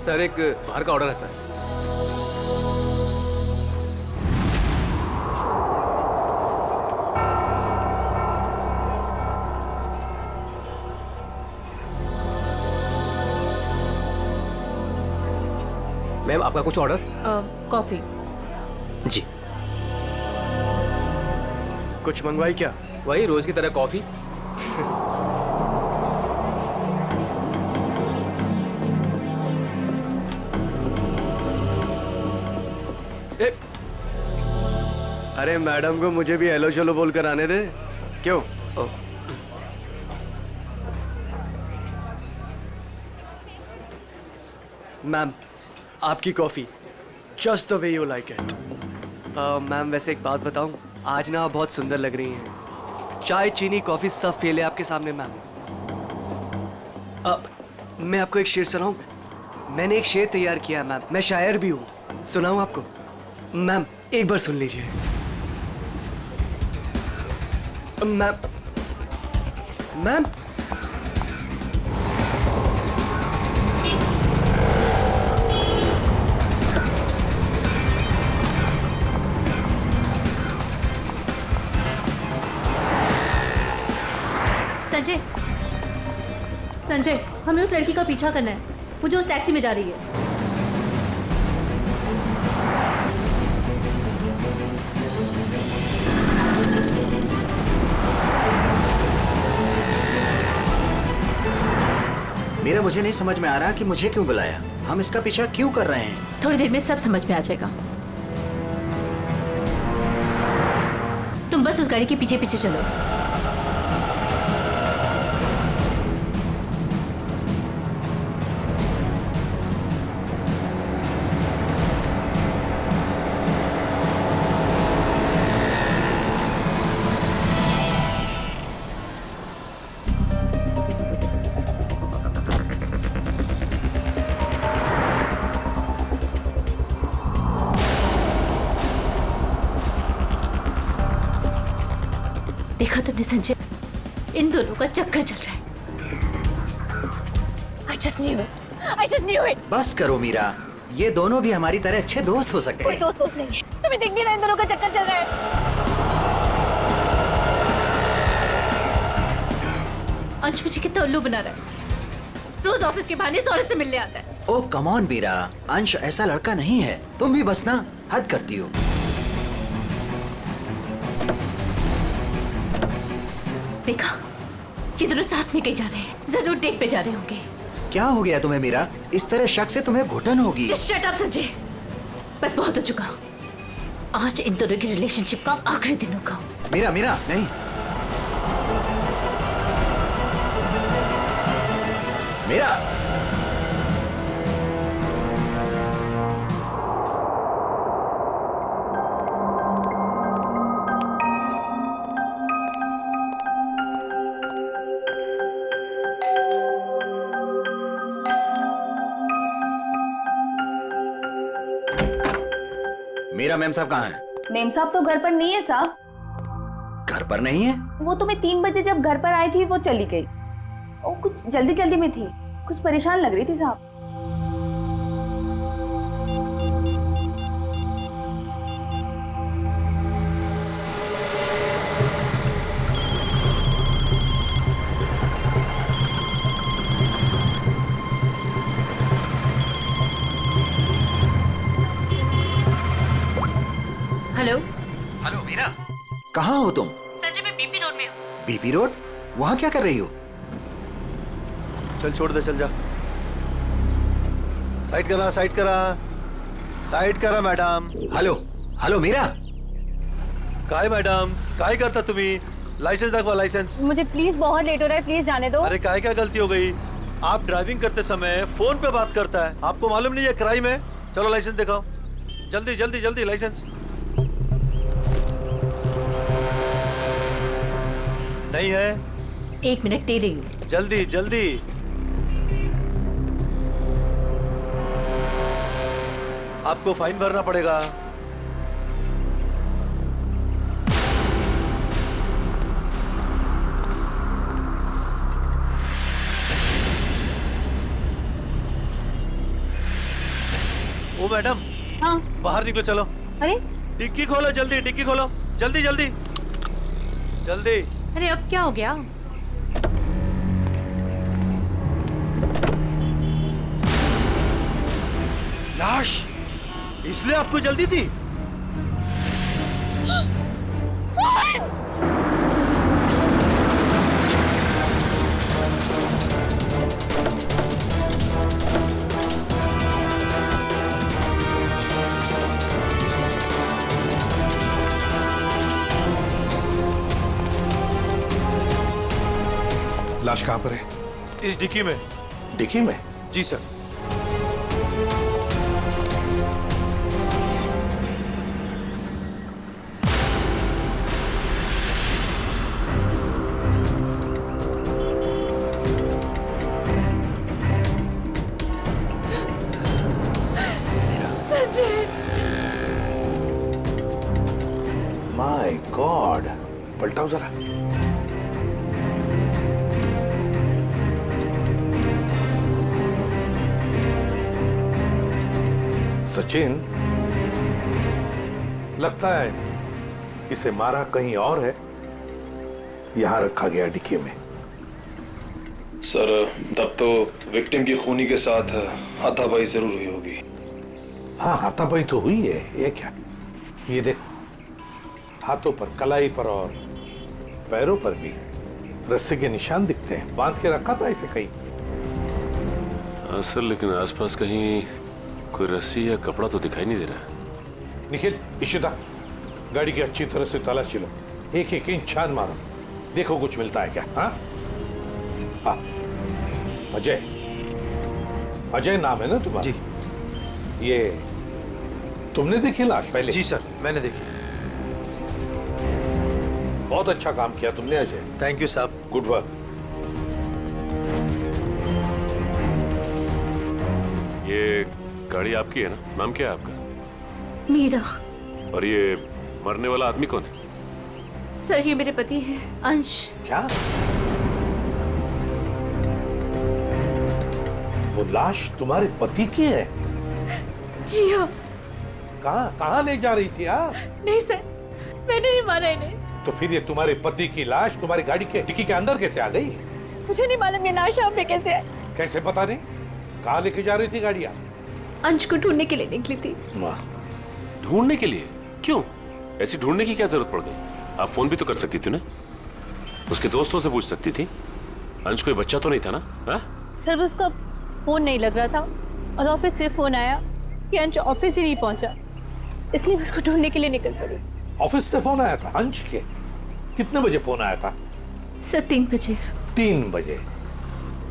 Sir एक बाहर का ऑर्डर है सर। मैम आपका कुछ ऑर्डर? कॉफी। जी। कुछ मंगवाई क्या? वही रोज की तरह कॉफी। अरे मैडम को मुझे भी हेलो चलो बोल कर आने दे। क्यों? मैम आपकी coffee just the way you like it. Ma'am वैसे एक बात बताऊं, आज ना आप बहुत सुंदर लग रही हैं। चाय चीनी कॉफी सब फेल है आपके सामने मैम। अब मैं आपको एक शेर सुनाऊं? मैंने एक शेर तैयार किया है मैम, मैं शायर भी हूं। सुनाऊं आपको? मैम एक बार सुन लीजिए। मैम मैम संजय, संजय, हमें उस लड़की का पीछा करना है। वो जो उस टैक्सी में जा रही है। मेरा मुझे नहीं समझ में आ रहा कि मुझे क्यों बुलाया, हम इसका पीछा क्यों कर रहे हैं। थोड़ी देर में सब समझ में आ जाएगा। तुम बस उस गाड़ी के पीछे पीछे चलो। देखा तुमने संजय, इन दोनों का चक्कर चल रहा है। I just knew it. I just knew it. बस करो मीरा, ये दोनों भी हमारी तरह अच्छे दोस्त हो सकते कोई हैं। दोस्त नहीं है। तुम्हें दिख नहीं रहा इन दोनों का चक्कर चल रहा है। अंश मुझे कितना उल्लू बना रहा है। रोज ऑफिस के बहाने इस औरत से मिलने आता है। ओ कम ऑन मीरा, अंश ऐसा लड़का नहीं है। तुम भी बस ना हद करती हो। देखा, ये दोनों साथ में कहीं जा रहे हैं। जरूर डेट पे जा रहे होंगे। क्या हो गया तुम्हें मीरा? इस तरह शक से तुम्हें घुटन होगी। Just shut up Sanjay. बस बहुत हो चुका। आज इन दोनों की रिलेशनशिप का आखिरी दिन होगा। मीरा मीरा नहीं। मीरा मीरा मैम साहब कहाँ हैं? मेम साहब तो घर पर नहीं है साहब। घर पर नहीं है? वो तो मैं 3 बजे जब घर पर आई थी वो चली गई। वो कुछ जल्दी जल्दी में थी, कुछ परेशान लग रही थी साहब। हेलो। हेलो मीरा, कहाँ हो तुम? संजय मैं बीपी रोड में हूँ। BP road? वहाँ क्या कर रही हो? चल छोड़ दे, चल जा। साइड करा, साइड करा, साइड करा मैडम। Hello hello Meera. काय मैडम, काय करता तुम्ही? लाइसेंस दाखवा, लाइसेंस। मुझे प्लीज बहुत लेट हो रहा है, प्लीज जाने दो। अरे काय क्या गलती हो गई? आप ड्राइविंग करते समय फोन पे बात करता है, आपको मालूम नहीं है क्राइम है? चलो लाइसेंस दिखाओ, जल्दी जल्दी जल्दी लाइसेंस। नहीं है? 1 मिनट दे रही हूँ। जल्दी जल्दी। आपको फाइन भरना पड़ेगा। वो मैडम, हाँ। बाहर निकलो, चलो। अरे डिक्की खोलो जल्दी, डिक्की खोलो जल्दी जल्दी जल्दी। अरे अब क्या हो गया? लाश, इसलिए आपको जल्दी थी? लाश कहाँ पर है? इस डिक्की में। डिक्की में? जी सर। माय गॉड, पलटाओ जरा। सचिन, लगता है इसे मारा कहीं और है, यहां रखा गया डिक्की में। सर, तब तो विक्टिम की खूनी के साथ हाथापाई जरूर हुई होगी। हाँ, हाथापाई तो हुई है। ये क्या? ये देखो, हाथों पर, कलाई पर और पैरों पर भी रस्सी के निशान दिखते हैं। बांध के रखा था इसे कहीं। हाँ सर, लेकिन आसपास कहीं कोई रस्सी या कपड़ा तो दिखाई नहीं दे रहा। निखिल, इशिता, गाड़ी की अच्छी तरह से तलाशी लो, एक एक इंच छान मारो, देखो कुछ मिलता है क्या। हाँ हाँ, अजय, अजय नाम है ना तुम्हारा? जी। ये तुमने देखी लाश पहले? जी सर, मैंने देखी। बहुत अच्छा काम किया तुमने अजय। थैंक यू साहब। Good work. ये गाड़ी आपकी है ना? नाम क्या है आपका? मीरा। और ये मरने वाला आदमी कौन है? सर, ये मेरे पति हैं, अंश। क्या? वो लाश तुम्हारे पति की है? जी हाँ। कहाँ कहाँ ले जा रही थी आप? नहीं सर, मैंने नहीं मारा इन्हें। तो फिर ये तुम्हारे पति की लाश तुम्हारी गाड़ी के डिक्की के अंदर कैसे आ गई? मुझे नहीं मालूम ये लाश यहाँ पे कैसे है। कैसे पता नहीं? कहाँ लेके जा रही थी गाड़ी आप? अंश को ढूंढने के लिए निकली थी। वाह, ढूंढने के लिए? क्यों? ऐसी ढूंढने की क्या जरूरत पड़ गई? आप फोन भी तो कर सकती थी ना, उसके दोस्तों से पूछ सकती थी। अंश कोई बच्चा तो नहीं था ना? हा? सर, उसका फोन नहीं लग रहा था और ऑफिस से फोन आया कि अंश ऑफिस ही नहीं पहुंचा, इसलिए मैं उसको ढूंढने के लिए निकल पड़ी। ऑफिस से फोन आया था अंश के? कितने बजे फोन आया था? सर 3 बजे। 3 बजे,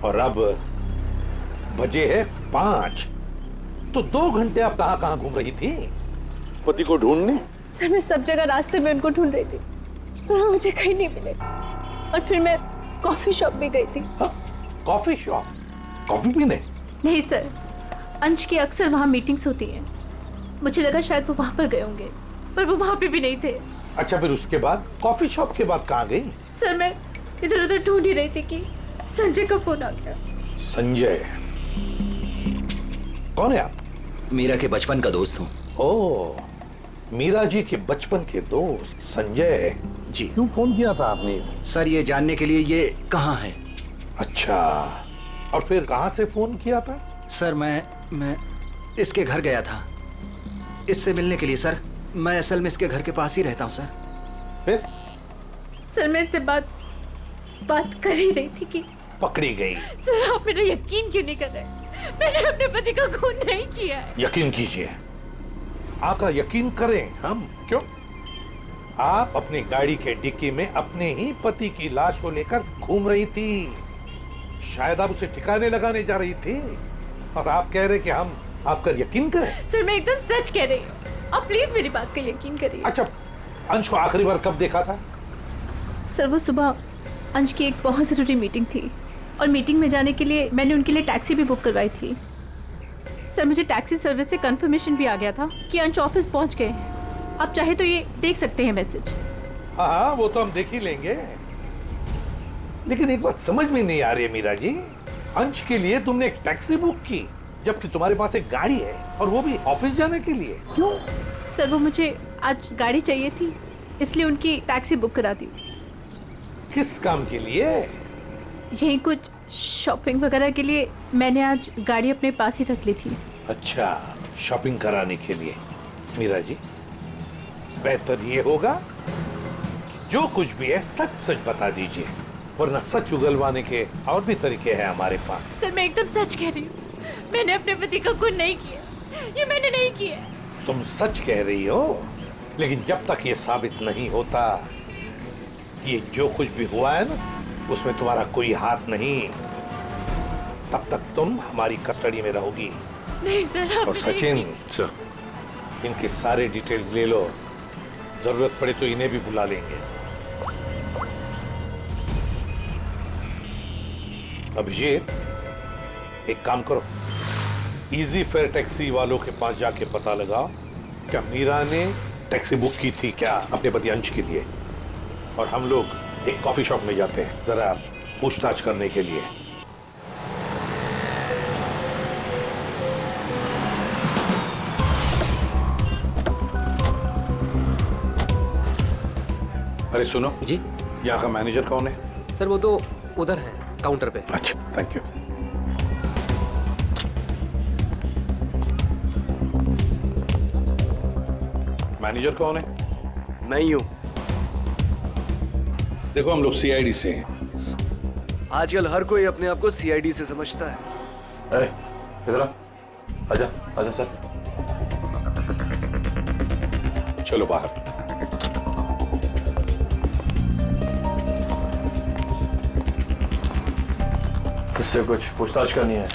और अब बजे है 5। तो 2 घंटे आप कहाँ कहाँ घूम रही थी पति को ढूंढने? सर, मैं सब जगह रास्ते में उनको ढूंढ रही थी, पर वो मुझे कहीं नहीं मिले। और फिर मैं कॉफी शॉप भी गई थी। हाँ, कॉफी शॉप? कॉफी पीने? नहीं सर, अंश की अक्सर वहाँ मीटिंग्स होती हैं। मुझे लगा शायद वो वहाँ पर गए होंगे, पर वो वहाँ पे भी नहीं थे। अच्छा, फिर उसके बाद कॉफी शॉप के बाद कहाँ गई? सर, मैं इधर उधर ढूंढ ही रही थी कि संजय का फोन आ गया। संजय? कौन है आप? मीरा के बचपन का दोस्त हूँ। ओह, मीरा जी के बचपन के दोस्त संजय जी। क्यों फोन किया था आपने? सर, ये जानने के लिए ये कहाँ है। अच्छा, और फिर कहाँ से फोन किया था? सर, मैं इसके घर गया था इससे मिलने के लिए। सर, मैं असल में इसके घर के पास ही रहता हूँ सर। फिर? सर, मैं इनसे बात कर ही रही थी कि पकड़ी गई। सर, आप मेरा यकीन क्यों नहीं कर रहे? मैंने अपने पति का खून नहीं किया है। यकीन कीजिए, आपका यकीन करें हम? क्यों? आप अपनी गाड़ी के डिक्की में अपने ही पति की लाश को लेकर घूम रही थी। शायद आप उसे ठिकाने लगाने जा रही थी, और आप कह रहे कि हम आपका यकीन करें? सर, मैं एकदम सच कह रही हूँ, आप प्लीज मेरी बात का यकीन करिए। अच्छा, अंश को आखिरी बार कब देखा था? सर, वो सुबह अंश की एक बहुत ज़रूरी मीटिंग थी, और मीटिंग में जाने के लिए मैंने उनके लिए टैक्सी भी बुक करवाई थी। सर, मुझे टैक्सी सर्विस से कंफर्मेशन भी आ गया था कि अंश ऑफिस पहुंच गए। आप चाहे तो ये देख सकते हैं मैसेज। हाँ, वो तो हम देख ही लेंगे, लेकिन एक बात समझ में नहीं आ रही है मीरा जी। अंश के लिए तुमने एक टैक्सी बुक की जबकि तुम्हारे पास एक गाड़ी है और वो भी ऑफिस जाने के लिए? क्यों? सर वो मुझे आज गाड़ी चाहिए थी, इसलिए उनकी टैक्सी बुक करा दी। किस काम के लिए? यही कुछ शॉपिंग वगैरह के लिए मैंने आज गाड़ी अपने पास ही रख ली थी। अच्छा, शॉपिंग कराने के लिए। मीरा जी, बेहतर ये होगा कि जो कुछ भी है सच सच बता दीजिए, वरना सच उगलवाने के और भी तरीके हैं हमारे पास। सर मैं एकदम सच कह रही हूँ, मैंने अपने पति का खून नहीं किया, ये मैंने नहीं किया। तुम सच कह रही हो, लेकिन जब तक ये साबित नहीं होता ये जो कुछ भी हुआ है ना, उसमें तुम्हारा कोई हाथ नहीं, तब तक तुम हमारी कस्टडी में रहोगी। नहीं सर, और सचिन, सर, इनके सारे डिटेल्स ले लो, जरूरत पड़े तो इन्हें भी बुला लेंगे। अभिषेक, एक काम करो, इजी फेयर टैक्सी वालों के पास जाके पता लगाओ क्या मीरा ने टैक्सी बुक की थी क्या अपने पति अंश के लिए, और हम लोग एक कॉफी शॉप में जाते हैं जरा पूछताछ करने के लिए। अरे सुनो जी। यहाँ का मैनेजर कौन है? सर वो तो उधर है काउंटर पे। अच्छा, थैंक यू। मैनेजर कौन है? मैं ही हूँ। देखो हम लोग सीआईडी से हैं। आजकल हर कोई अपने आप को सीआईडी से समझता है। इधर आ, आजा आजा सर। चलो बाहर। तुझसे कुछ पूछताछ करनी है।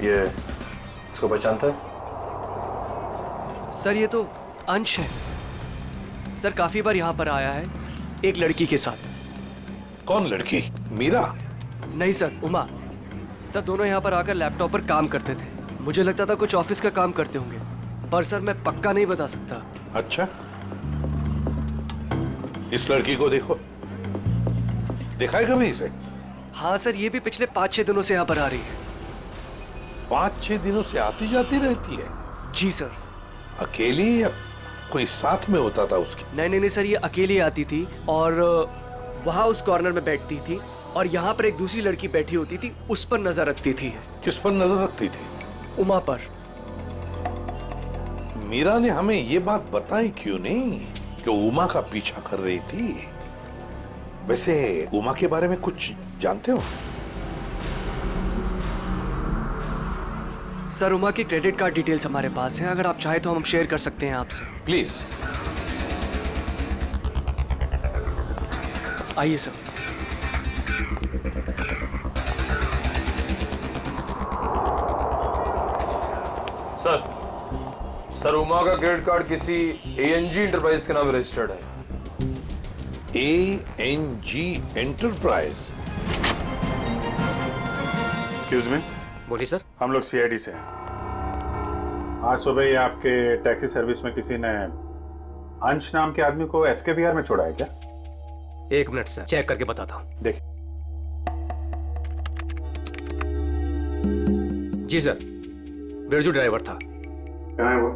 ये इसको पहचानता है? सर ये तो अंश है। सर काफी बार यहाँ पर आया है एक लड़की के साथ। कौन लड़की? मीरा? नहीं सर, उमा। सर दोनों यहाँ पर आकर लैपटॉप पर काम करते थे। मुझे लगता था कुछ ऑफिस का काम करते होंगे, पर सर मैं पक्का नहीं बता सकता। अच्छा, इस लड़की को देखो, देखा है कभी इसे? हाँ सर, ये भी पिछले 5-6 दिनों से यहाँ पर आ रही है। 5-6 दिनों से आती जाती रहती है? जी सर। अकेली या कोई साथ में होता था उसके? नहीं सर, ये अकेली आती थी और वहाँ उस कॉर्नर में बैठती थी, और यहाँ पर एक दूसरी लड़की बैठी होती थी, उस पर नजर रखती थी। किस पर नजर रखती थी? उमा पर। मीरा ने हमें ये बात बताई क्यों नहीं कि उमा का पीछा कर रही थी? वैसे उमा के बारे में कुछ जानते हो? सर उमा की क्रेडिट कार्ड डिटेल्स हमारे पास हैं, अगर आप चाहे तो हम शेयर कर सकते हैं आपसे। प्लीज। आइए सर। सर उमा का क्रेडिट कार्ड किसी ANG इंटरप्राइज के नाम रजिस्टर्ड है। ANG enterprise? Excuse me. बोलिए सर। हम लोग CID से हैं। आज सुबह ही आपके टैक्सी सर्विस में किसी ने अंश नाम के आदमी को SK विहार में छोड़ा है क्या? एक मिनट सर, चेक करके बताता हूँ। देखिए। जी सर, बिरजू ड्राइवर था। कहाँ है वो?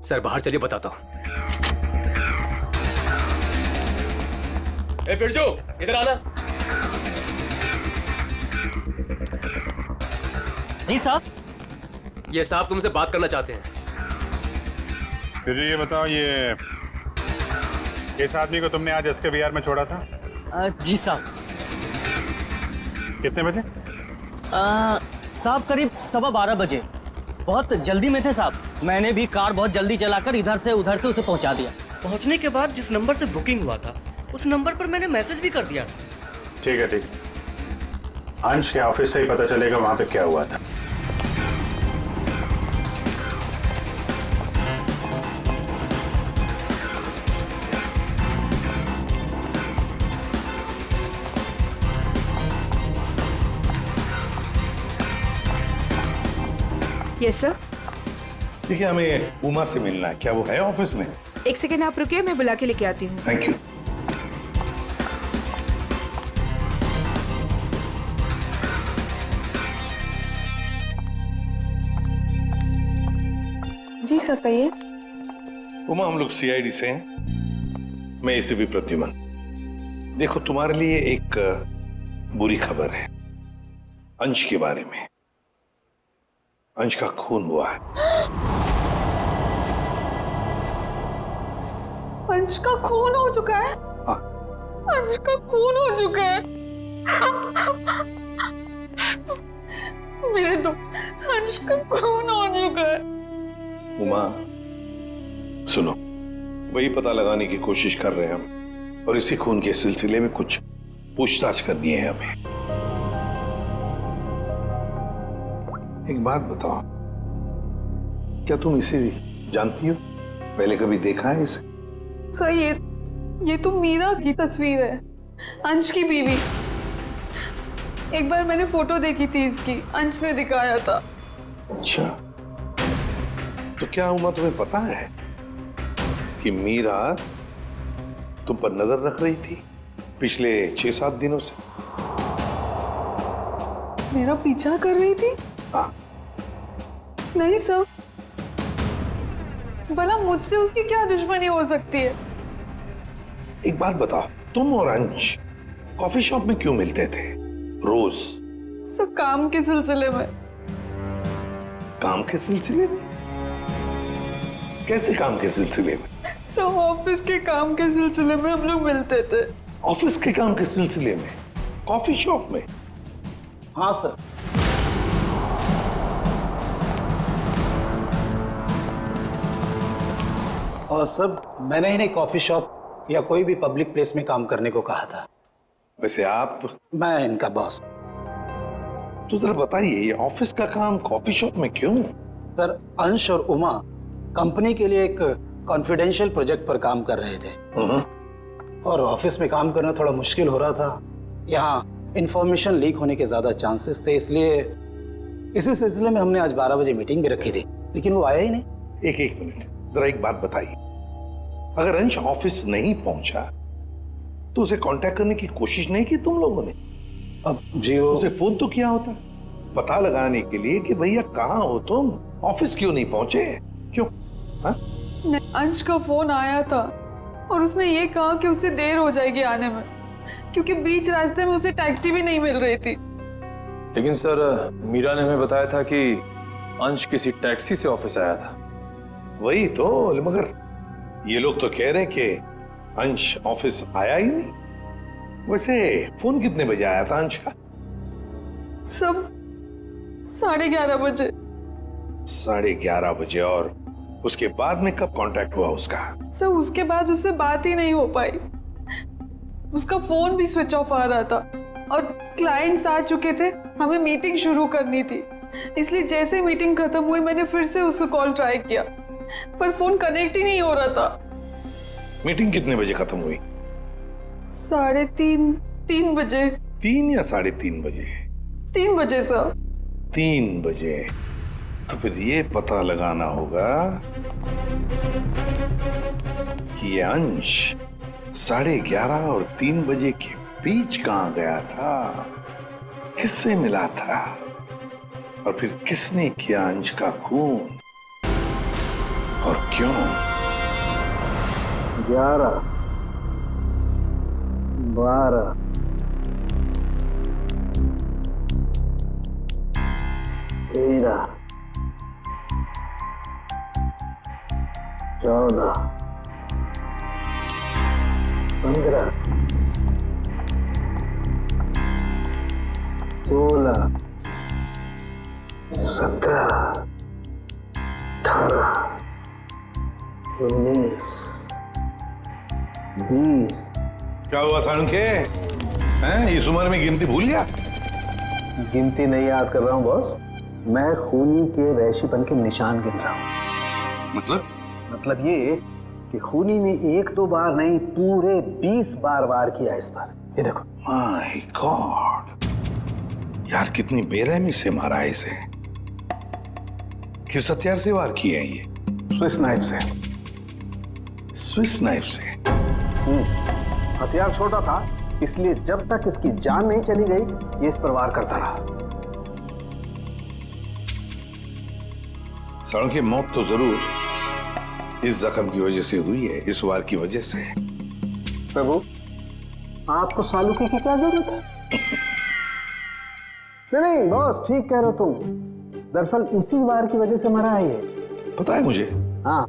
सर बाहर चलिए, बताता हूँ। ए बिरजू, इधर आना। जी साहब। ये साहब तुमसे बात करना चाहते हैं। फिर ये बताओ, ये इस आदमी को तुमने आज SK विहार में छोड़ा था? जी साहब। कितने बजे? साहब करीब 12:15 बजे। बहुत जल्दी में थे साहब। मैंने भी कार बहुत जल्दी चलाकर इधर से उधर से उसे पहुंचा दिया। पहुंचने के बाद जिस नंबर से बुकिंग हुआ था उस नंबर पर मैंने मैसेज भी कर दिया था। ठीक है, ठीक है। अंश के ऑफिस से ही पता चलेगा वहां पे क्या हुआ था। Yes sir. देखिए, हमें उमा से मिलना है। क्या वो है ऑफिस में? एक सेकेंड आप रुकिए, मैं बुला के लेके आती हूँ। Thank you. जी सर कहिए। उमा, हम लोग सीआईडी से हैं। मैं एसीपी प्रद्युमन। देखो, तुम्हारे लिए एक बुरी खबर है अंश के बारे में। अंश का खून हुआ है। अंश का खून हो चुका है? हाँ। अंश का खून हो चुका है। मेरे तो अंश का खून हो चुका है। उमा सुनो, वही पता लगाने की कोशिश कर रहे हैं हम, और इसी खून के सिलसिले में कुछ पूछताछ करनी है हमें। एक बात बताओ, क्या तुम इसे जानती हो? पहले कभी देखा है इसे? सर ये तो मीरा की तस्वीर है, अंश की बीवी। एक बार मैंने फोटो देखी थी इसकी, अंश ने दिखाया था। अच्छा, तो क्या उमा तुम्हें पता है कि मीरा तुम पर नजर रख रही थी पिछले 6-7 दिनों से? मेरा पीछा कर रही थी? हाँ। नहीं सर, भला मुझसे उसकी क्या दुश्मनी हो सकती है? एक बात बताओ, तुम और अंश कॉफी शॉप में क्यों मिलते थे रोज? सर काम के सिलसिले में। काम के सिलसिले में? कैसे काम के सिलसिले में? सर ऑफिस के काम के सिलसिले में हम लोग मिलते थे। ऑफिस के काम के सिलसिले में कॉफी शॉप में? हाँ सर। और सब मैंने इन्हें कॉफी शॉप या कोई भी पब्लिक प्लेस में काम करने को कहा था। वैसे आप? मैं इनका बॉस। तो जरा बताइए, ये ऑफिस का काम कॉफी शॉप में क्यों? सर अंश और उमा कंपनी के लिए एक कॉन्फिडेंशियल प्रोजेक्ट पर काम कर रहे थे, और ऑफिस में काम करना थोड़ा मुश्किल हो रहा था। यहाँ इंफॉर्मेशन लीक होने के ज्यादा चांसेस थे, इसलिए इसी सिलसिले में हमने आज 12 बजे मीटिंग भी रखी थी, लेकिन वो आया ही नहीं। एक मिनट, जरा एक बात बताइए, अगर अंश ऑफिस नहीं पहुंचा तो उसे कांटेक्ट करने की कोशिश नहीं की तुम लोगों ने? अब जी वो उसे फोन तो किया होता पता लगाने के लिए कि भैया कहाँ हो तुम, ऑफिस क्यों नहीं पहुंचे? क्यों? हाँ? अंश का फोन आया था और उसने ये कहा कि उसे देर हो जाएगी आने में, क्योंकि बीच रास्ते में उसे टैक्सी भी नहीं मिल रही थी। लेकिन सर मीरा ने हमें बताया था कि अंश किसी टैक्सी से ऑफिस आया था। वही तो, मगर ये लोग तो कह रहे हैं कि अंश ऑफिस आया ही नहीं। वैसे फोन कितने बजे आया था अंश का? सब 11:30 बजे। 11:30 बजे, और उसके बाद में कब कांटेक्ट हुआ उसका? सर उसके बाद उससे बात ही नहीं हो पाई, उसका फोन भी स्विच ऑफ आ रहा था, और क्लाइंट्स आ चुके थे, हमें मीटिंग शुरू करनी थी, इसलिए जैसे मीटिंग खत्म हुई मैंने फिर से उसको कॉल ट्राई किया, पर फोन कनेक्ट ही नहीं हो रहा था। मीटिंग कितने बजे खत्म हुई? 3:30 बजे। 3 या 3:30 बजे? 3 बजे सर। 3 बजे? तो फिर ये पता लगाना होगा कि ये अंश 11:30 और 3 बजे के बीच कहां गया था, किससे मिला था, और फिर किसने किया अंश का खून, और क्यों? 11, 12, 13, 14, 15, 16, 17, 18, 19, 20। क्या हुआ सारंगे? हैं, इस उम्र में गिनती भूल गया? गिनती नहीं याद कर रहा हूँ बॉस, मैं खूनी के वैश्यपन के निशान गिन रहा हूँ। मतलब ये कि खूनी ने 1-2 बार नहीं, पूरे 20 बार वार किया इस पर। ये देखो। माय गॉड, यार कितनी बेरहमी से मारा है इसे। किस हथियार से वार किए हैं ये? स्विस नाइफ से। स्विस नाइफ से? हथियार छोटा था, इसलिए जब तक इसकी जान नहीं चली गई ये इस पर वार करता रहा। साड़ू की मौत तो जरूर इस जख्म की वजह से हुई है, इस वार की वजह से। प्रभु, आपको सालूके की क्या जरूरत है? नहीं बॉस, ठीक कह रहे हो तुम। दरअसल इसी वार की वजह से मरा है ये। पता है मुझे। हाँ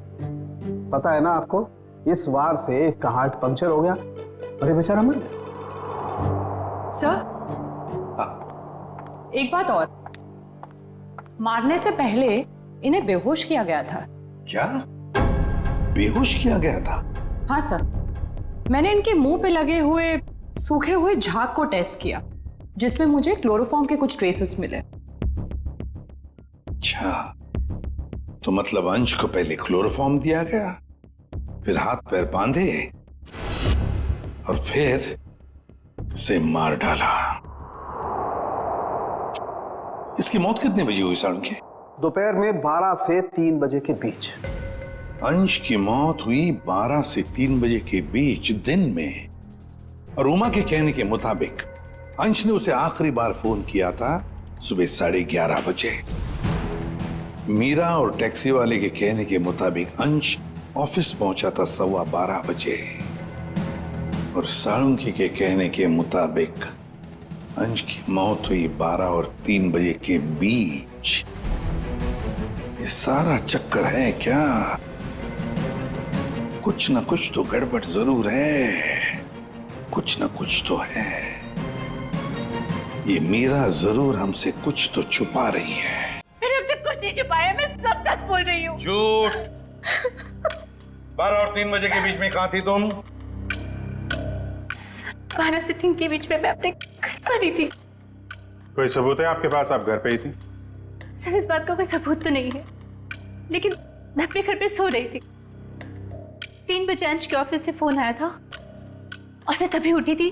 पता है ना आपको, इस वार से इसका हार्ट पंक्चर हो गया और ये बेचारा मर गया। सर, एक बात और, मारने से पहले इन्हें बेहोश किया गया था। क्या बेहोश किया गया था? हाँ सर, मैंने इनके मुंह पे लगे हुए सूखे हुए झाग को टेस्ट किया, जिसमें मुझे क्लोरोफॉर्म के कुछ ट्रेसेस मिले। अच्छा, तो मतलब अंश को पहले क्लोरोफॉर्म दिया गया, फिर हाथ पैर बांधे और फिर से मार डाला। इसकी मौत कितने बजे हुई साड़ू के? दोपहर में 12 से 3 बजे के बीच। अंश की मौत हुई 12 से 3 बजे के बीच दिन में, और उमा के कहने के मुताबिक अंश ने उसे आखिरी बार फोन किया था सुबह 11:30 बजे। मीरा और टैक्सी वाले के कहने के मुताबिक अंश ऑफिस पहुंचा था 12:15 बजे, और साळुंकी के कहने के मुताबिक अंश की मौत हुई 12 और 3 बजे के बीच। ये सारा चक्कर है क्या? कुछ ना कुछ तो गड़बड़ जरूर है, कुछ ना कुछ तो है। ये मीरा जरूर हमसे कुछ तो छुपा रही है। मैंने हमसे कुछ नहीं छुपाया, मैं सब सच बोल रही हूँ। झूठ। 12 और 3 बजे के बीच में कहाँ थी तुम? 12 से 3 के बीच में मैं अपने घर पर ही थी। कोई सबूत है आपके पास? आप घर पे ही थी? सर, इस बात का कोई सबूत तो नहीं है, लेकिन मैं अपने घर पे सो रही थी। 3 बजे अंश के ऑफिस से फोन आया था और मैं तभी उठी थी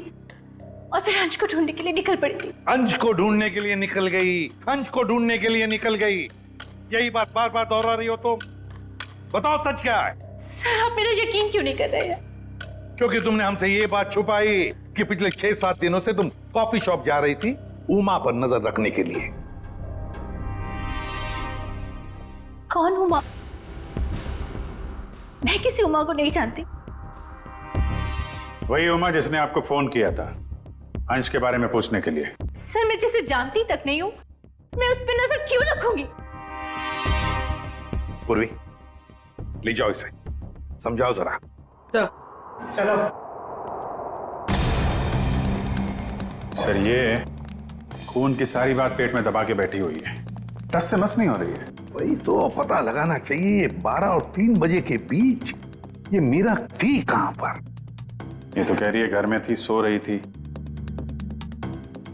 और फिर अंश को ढूंढने के लिए निकल पड़ी थी। अंश को ढूंढने के लिए निकल गई, अंश को ढूंढने के लिए निकल गई, यही बात बार बार दोहरा रही हो तुम। बताओ सच क्या है? सर, आप मेरा यकीन क्यों नहीं कर रहे हैं? क्योंकि तुमने हमसे ये बात छुपाई कि पिछले 6-7 दिनों से तुम कॉफी शॉप जा रही थी उमा पर नजर रखने के लिए। कौन उमा? मैं किसी उमा को नहीं जानती। वही उमा जिसने आपको फोन किया था अंश के बारे में पूछने के लिए। सर, मैं जिसे जानती तक नहीं हूँ, मैं उस पर नजर क्यों रखूंगी? पूर्वी, ले जाओ इसे, समझाओ जरा। चलो। सर, ये खून की सारी बात पेट में दबा के बैठी हुई है, टस से मस नहीं हो रही है। वही तो पता लगाना चाहिए, 12 और 3 बजे के बीच ये मीरा थी कहां पर? ये तो कह रही है घर में थी, सो रही थी।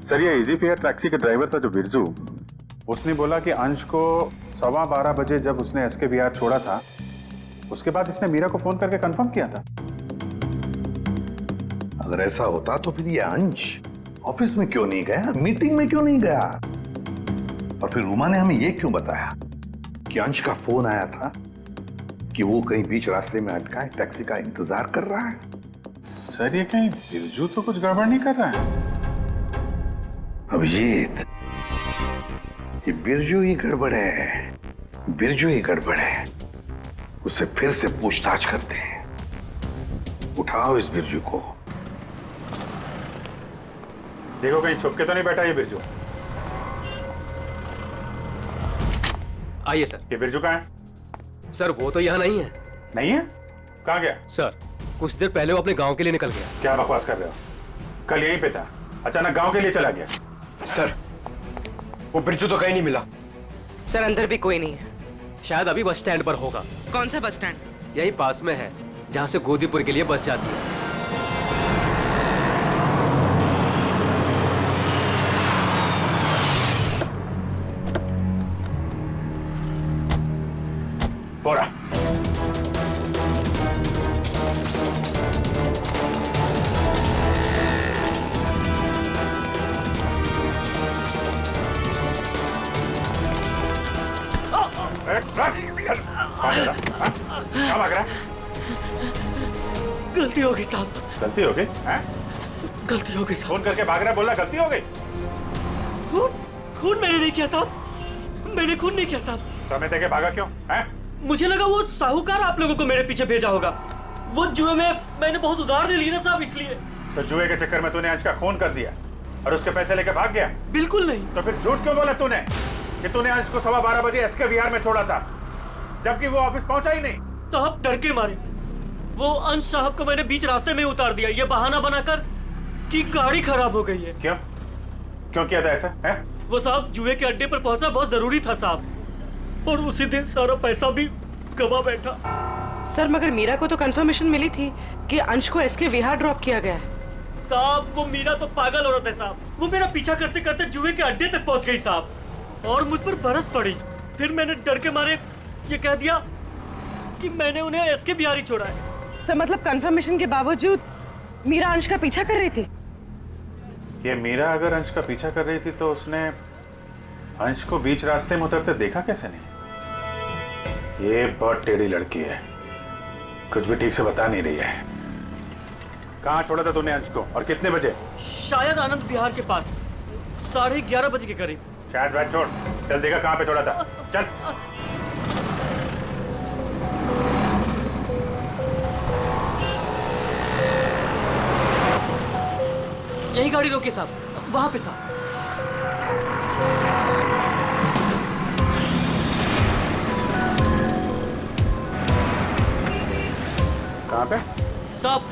सर, ये इजी फेयर टैक्सी का ड्राइवर था जो बिरजू, उसने बोला कि अंश को 12:15 बजे जब उसने एसके बिहार छोड़ा था, उसके बाद इसने मीरा को फोन करके कंफर्म किया था। अगर ऐसा होता तो फिर ये अंश ऑफिस में क्यों नहीं गया, मीटिंग में क्यों नहीं गया? और फिर उमा ने हमें ये क्यों बताया कि अंश का फोन आया था कि वो कहीं बीच रास्ते में अटका है, टैक्सी का इंतजार कर रहा है? सर, ये कहीं बिरजू तो कुछ गड़बड़ नहीं कर रहा है? अभिजीत, ये बिरजू ही गड़बड़ है, बिरजू ही गड़बड़ है। उससे फिर से पूछताछ करते हैं। उठाओ इस बिरजू को। देखो कहीं छुप के तो नहीं बैठा ये बिरजू। आइए सर। ये बिरजू कहाँ है? सर, वो तो यहाँ नहीं है। नहीं है? कहाँ गया? सर, कुछ देर पहले वो अपने गांव के लिए निकल गया। क्या बकवास कर रहे हो? कल यहीं पे था, अचानक गांव के लिए चला गया। सर, वो बिरजू तो कहीं नहीं मिला। सर, अंदर भी कोई नहीं है। शायद अभी बस स्टैंड पर होगा। कौन सा बस स्टैंड? यही पास में है, जहाँ से गोदीपुर के लिए बस जाती है। बोरा। क्या भाग रहा है? गलती हो गई साहब। गलती हो गई? गलती हो गई साहब। फोन करके भाग रहा है, बोला गलती हो गई। खून मैंने नहीं किया साहब, मैंने खून नहीं किया साहब। समय देके भागा क्यों है? मुझे लगा वो साहूकार आप लोगों को मेरे पीछे भेजा होगा। वो जुए में मैंने बहुत उधार ले ली ना साहब, इसलिए। तो जुए के चक्कर में तूने अंश का खून कर दिया और उसके पैसे लेके भाग गया? बिल्कुल नहीं। तो फिर झूठ क्यों बोला तूने कि तूने अंश को 12:15 बजे एसके विहार में छोड़ा था, जबकि वो ऑफिस पहुंचा ही नहीं? साहब डर के मारे वो अंश साहब को मैंने बीच रास्ते में उतार दिया, ये बहाना बनाकर कि गाड़ी खराब हो गई है। क्यों क्यों किया था ऐसा है? वो साहब जुए के अड्डे पर पहुंचना बहुत जरूरी था साहब, और उसी दिन सारा पैसा भी गवा बैठा। सर मगर मीरा को तो कंफर्मेशन मिली थी कि अंश को एसके विहार ड्रॉप किया गया है। साहब वो मीरा तो पागल औरत है साहब, वो मेरा पीछा करते करते जुए के अड्डे तक पहुंच गई साहब, और मुझ पर बरस पड़ी। फिर मैंने डर के मारे ये कह दिया कि मैंने उन्हें एसके विहार ही छोड़ा है। सर मतलब कंफर्मेशन के बावजूद मीरा अंश का पीछा कर रही थी? ये मीरा अगर अंश का पीछा कर रही थी तो उसने अंश को बीच रास्ते में उतरते देखा कैसे नहीं? ये बहुत टेढ़ी लड़की है, कुछ भी ठीक से बता नहीं रही है। कहाँ छोड़ा था तूने अंश को और कितने बजे? शायद आनंद विहार के पास 11:30 बजे के करीब। शायद बात छोड़, चल देखा कहाँ पे छोड़ा था, चल। यही गाड़ी रोके साहब, वहां पे साहब। कहाँ पे? साहब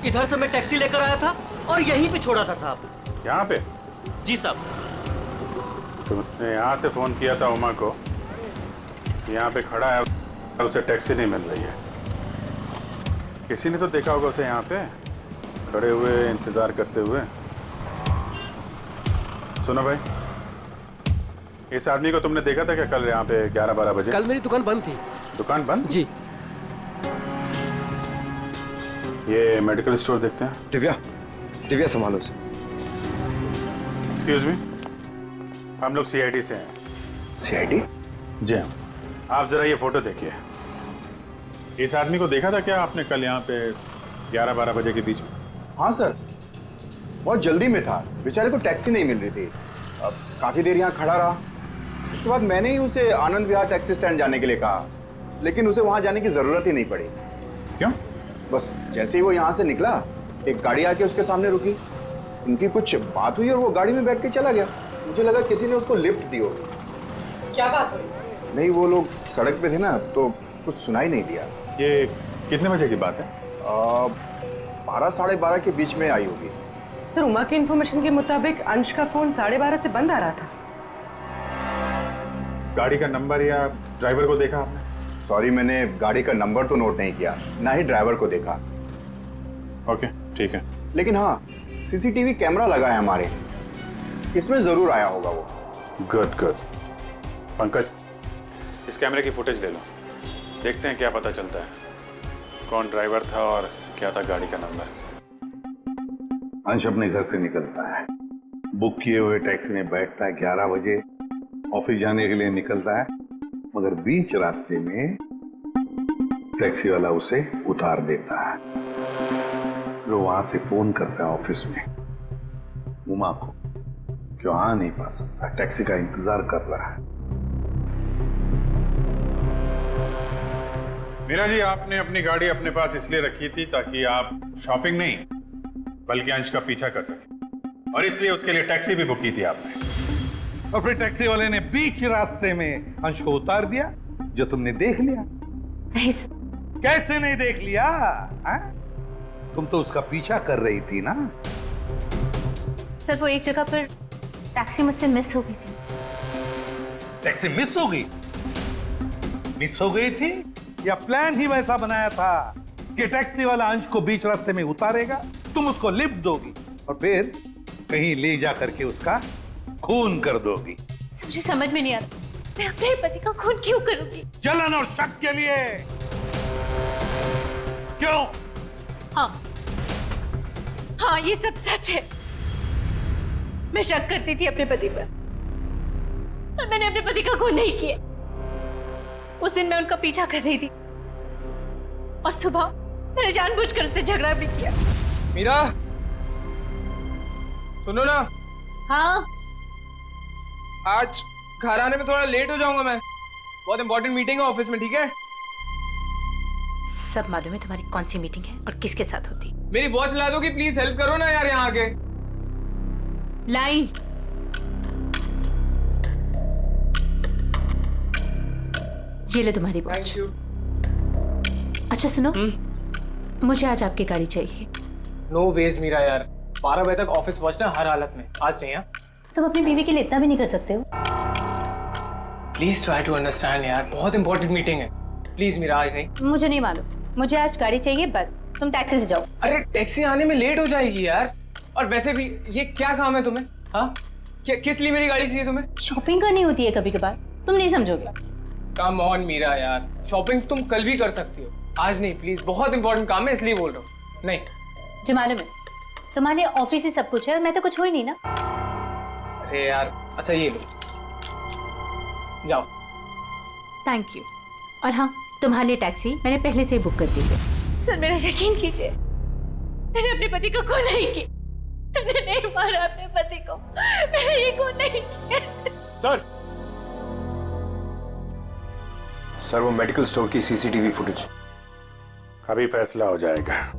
इधर से मैं टैक्सी लेकर आया था और यहीं पे छोड़ा था साहब। यहाँ पे? जी साहब। तुमने यहाँ से फोन किया था उमा को, यहाँ पे खड़ा है और उसे टैक्सी नहीं मिल रही है। किसी ने तो देखा होगा उसे यहाँ पे खड़े हुए इंतजार करते हुए। सुनो भाई, इस आदमी को तुमने देखा था क्या कल यहाँ पे 11-12 बजे? कल मेरी दुकान बंद थी। दुकान बंद? जी। ये मेडिकल स्टोर देखते हैं। दिव्या संभालो उसे। एक्सक्यूज मी, हम लोग सीआईडी से हैं। सीआईडी? जी हाँ। आप जरा ये फोटो देखिए। इस आदमी को देखा था क्या आपने कल यहाँ पे 11-12 बजे के बीच में? हाँ सर, बहुत जल्दी में था, बेचारे को टैक्सी नहीं मिल रही थी। अब काफी देर यहाँ खड़ा रहा, उसके बाद मैंने ही उसे आनंद विहार टैक्सी स्टैंड जाने के लिए कहा, लेकिन उसे वहाँ जाने की जरूरत ही नहीं पड़ी। क्यों? बस जैसे ही वो यहाँ से निकला, एक गाड़ी आके उसके सामने रुकी, उनकी कुछ बात हुई और वो गाड़ी में बैठ के चला गया। मुझे लगा किसी ने उसको लिफ्ट दी होगी। क्या बात हुई? नहीं, वो लोग सड़क पे थे ना, तो कुछ सुनाई नहीं दिया। ये कितने बजे की बात है? 12-12:30 के बीच में आई होगी। सर उमा की इन्फॉर्मेशन के मुताबिक अंश का फोन 12:30 से बंद आ रहा था। गाड़ी का नंबर या ड्राइवर को देखा आपने? सॉरी, मैंने गाड़ी का नंबर तो नोट नहीं किया, ना ही ड्राइवर को देखा। ओके, ठीक है। लेकिन हाँ, सीसीटीवी कैमरा लगा है हमारे, इसमें जरूर आया होगा वो। Good good. पंकज, इस कैमरे की फुटेज ले लो, देखते हैं क्या पता चलता है, कौन ड्राइवर था और क्या था गाड़ी का नंबर। अंश अपने घर से निकलता है, बुक किए हुए टैक्सी में बैठता है, 11 बजे ऑफिस जाने के लिए निकलता है, मगर बीच रास्ते में टैक्सी वाला उसे उतार देता है। फिर वहां से फोन करता है ऑफिस में उमा को, क्यों आ नहीं पा सकता, टैक्सी का इंतजार कर रहा है। मीरा जी, आपने अपनी गाड़ी अपने पास इसलिए रखी थी ताकि आप शॉपिंग नहीं बल्कि अंश का पीछा कर सके, और इसलिए उसके लिए टैक्सी भी बुक की थी आपने। और फिर टैक्सी वाले ने बीच रास्ते में अंश को उतार दिया, जो तुमने देख लिया। नहीं सर। कैसे नहीं देख लिया? तुम तो उसका पीछा कर रही थी ना। सर वो एक जगह पर टैक्सी मुझसे मिस हो गई थी। टैक्सी मिस हो गई? मिस हो गई थी या प्लान ही वैसा बनाया था कि टैक्सी वाला अंश को बीच रास्ते में उतारेगा, तुम उसको लिफ्ट दोगी और फिर कहीं ले जा करके उसका खून कर दोगी? मुझे समझ में नहीं आ रहा, मैं अपने पति का खून क्यों करूंगी? जलन और शक के लिए। क्यों? हाँ ये सब सच है। मैं शक करती थी अपने पति पर, और मैंने अपने पति का खून नहीं किया। उस दिन मैं उनका पीछा कर रही थी और सुबह मैंने जानबूझकर उनसे झगड़ा भी किया। मीरा, सुनो ना। हाँ? आज घर आने में थोड़ा लेट हो जाऊंगा मैं, बहुत इंपॉर्टेंट मीटिंग है ऑफिस में, ठीक है? सब मालूम है तुम्हारी कौन सी मीटिंग है और किसके साथ होती। मेरी वॉच ला दोगी प्लीज, हेल्प करो ना यार यहाँ आके। लाई। ये ले तुम्हारी वॉच। Thank you. अच्छा सुनो, मुझे आज आपकी गाड़ी चाहिए। नो वेज मीरा यार, 12 बजे तक ऑफिस पहुंचना हर हालत में, आज नहीं। तुम अपनी बीवी के लिए इतना भी नहीं कर सकते हो? प्लीज ट्राई टू अंडरस्टैंड यार, बहुत इंपॉर्टेंट मीटिंग है, प्लीज मीरा आज नहीं। मुझे नहीं मालूम, मुझे आज गाड़ी चाहिए बस। तुम टैक्सी से जाओ। अरे टैक्सी आने में लेट हो जाएगी यार, और वैसे भी ये क्या काम है तुम्हें? हाँ, क्या किस लिए मेरी गाड़ी चाहिए तुम्हें? शॉपिंग करनी होती है कभी कभार, तुम नहीं समझोगे। कम ऑन मीरा यार, शॉपिंग तुम कल भी कर सकती हो, आज नहीं प्लीज, बहुत इंपॉर्टेंट काम है इसलिए बोल रहा हूँ। नहीं जो मालूम है तुम्हारे ऑफिस ही सब कुछ है और मैं तो कुछ हो ही नहीं ना। अरे यार, अच्छा ये लो, जाओ। Thank you. और हाँ, तुम्हारे लिए टैक्सी मैंने पहले से ही बुक कर दी है। सर मेरा यकीन कीजिए, मैंने अपने पति को खून नहीं की, मैंने नहीं मारा अपने पति को, मैंने ये खून नहीं किया। सर वो मेडिकल स्टोर की सीसीटीवी फुटेज, अभी फैसला हो जाएगा।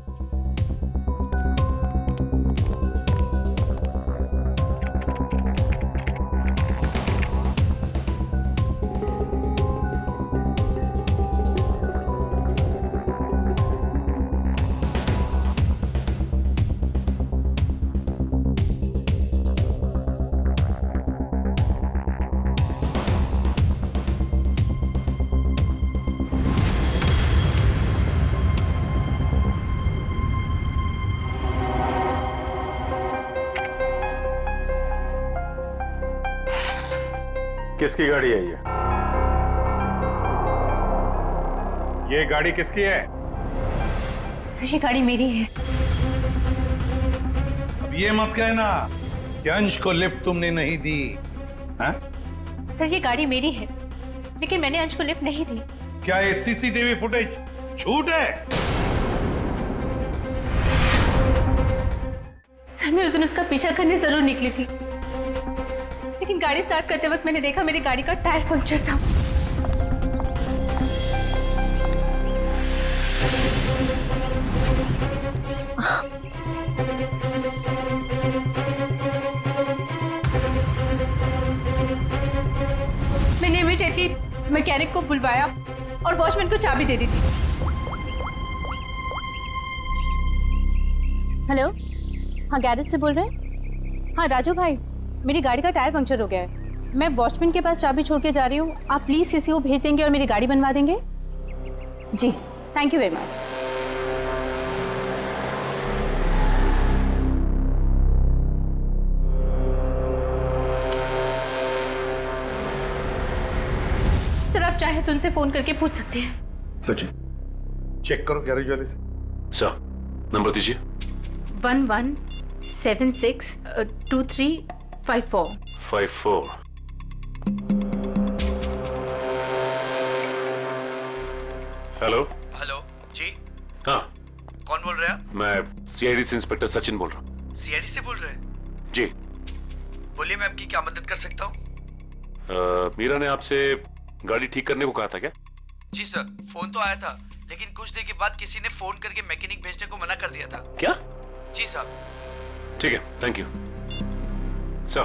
किसकी गाड़ी है ये गाड़ी किसकी है? सर ये गाड़ी मेरी है। अब ये मत कहना कि अंश को लिफ्ट तुमने नहीं दी। हाँ? सर ये गाड़ी मेरी है, लेकिन मैंने अंश को लिफ्ट नहीं दी। क्या ये सीसीटीवी फुटेज झूठ है? सर मैं उस दिन उसका पीछा करने जरूर निकली थी, लेकिन गाड़ी स्टार्ट करते वक्त मैंने देखा मेरी गाड़ी का टायर पंक्चर था। मैंने इमीडिएटली मैकेनिक को बुलवाया और वॉचमैन को चाबी दे दी थी। हेलो, हाँ गैरेज से बोल रहे हैं? हाँ राजू भाई, मेरी गाड़ी का टायर पंक्चर हो गया है, मैं वॉचमैन के पास चाबी छोड़ के जा रही हूँ, आप प्लीज़ किसी को भेज देंगे और मेरी गाड़ी बनवा देंगे? जी thank you very much. Sir आप चाहे तो उनसे फोन करके पूछ सकते हैं। सचिन चेक करो गैरेज वाले से। सर नंबर दीजिए। 11762354। हेलो। हेलो जी। हाँ कौन बोल रहे हैं आप? मैं सीआईडी से इंस्पेक्टर सचिन बोल रहा हूँ। सीआईडी से बोल रहे हैं? जी बोलिए, मैं आपकी क्या मदद कर सकता हूँ? मीरा ने आपसे गाड़ी ठीक करने को कहा था क्या? जी सर, फोन तो आया था, लेकिन कुछ देर के बाद किसी ने फोन करके मैकेनिक भेजने को मना कर दिया था। क्या? जी साहब। ठीक है, थैंक यू सर।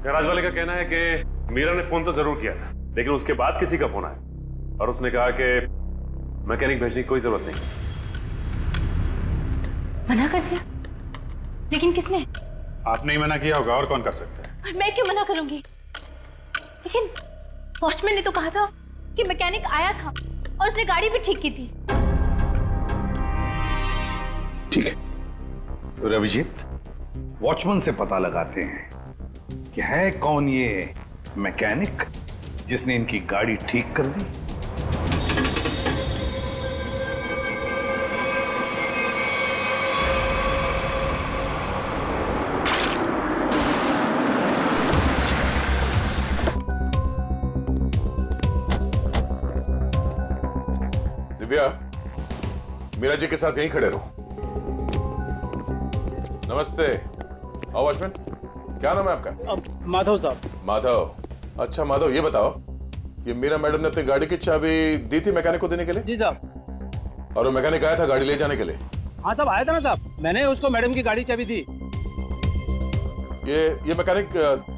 गैराज वाले का कहना है कि मीरा ने फोन तो जरूर किया था, लेकिन उसके बाद किसी का फोन आया और उसने कहा कि मैकेनिक भेजने की कोई जरूरत नहीं। मना कर दिया? लेकिन किसने? आपने ही मना किया होगा, और कौन कर सकता है? और मैं क्यों मना करूंगी? लेकिन वॉचमैन ने तो कहा था कि मैकेनिक आया था और उसने गाड़ी भी ठीक की थी। ठीक है, तो रविजीत वॉचमैन से पता लगाते हैं कि है कौन ये मैकेनिक जिसने इनकी गाड़ी ठीक कर दी। दिव्या, मीरा जी के साथ यहीं खड़े रहो। नमस्ते। आओ वॉचमैन, क्या नाम है आपका? माधव साहब। माधव, अच्छा माधव, ये बताओ, ये मीरा मैडम ने अपनी गाड़ी की चाबी दी थी मैकेनिक को देने के लिए? जी साहब। और वो मैकेनिक आया था गाड़ी ले जाने के लिए? हाँ साहब, आया था ना साहब, मैंने उसको मैडम की गाड़ी चाबी दी। ये मैकेनिक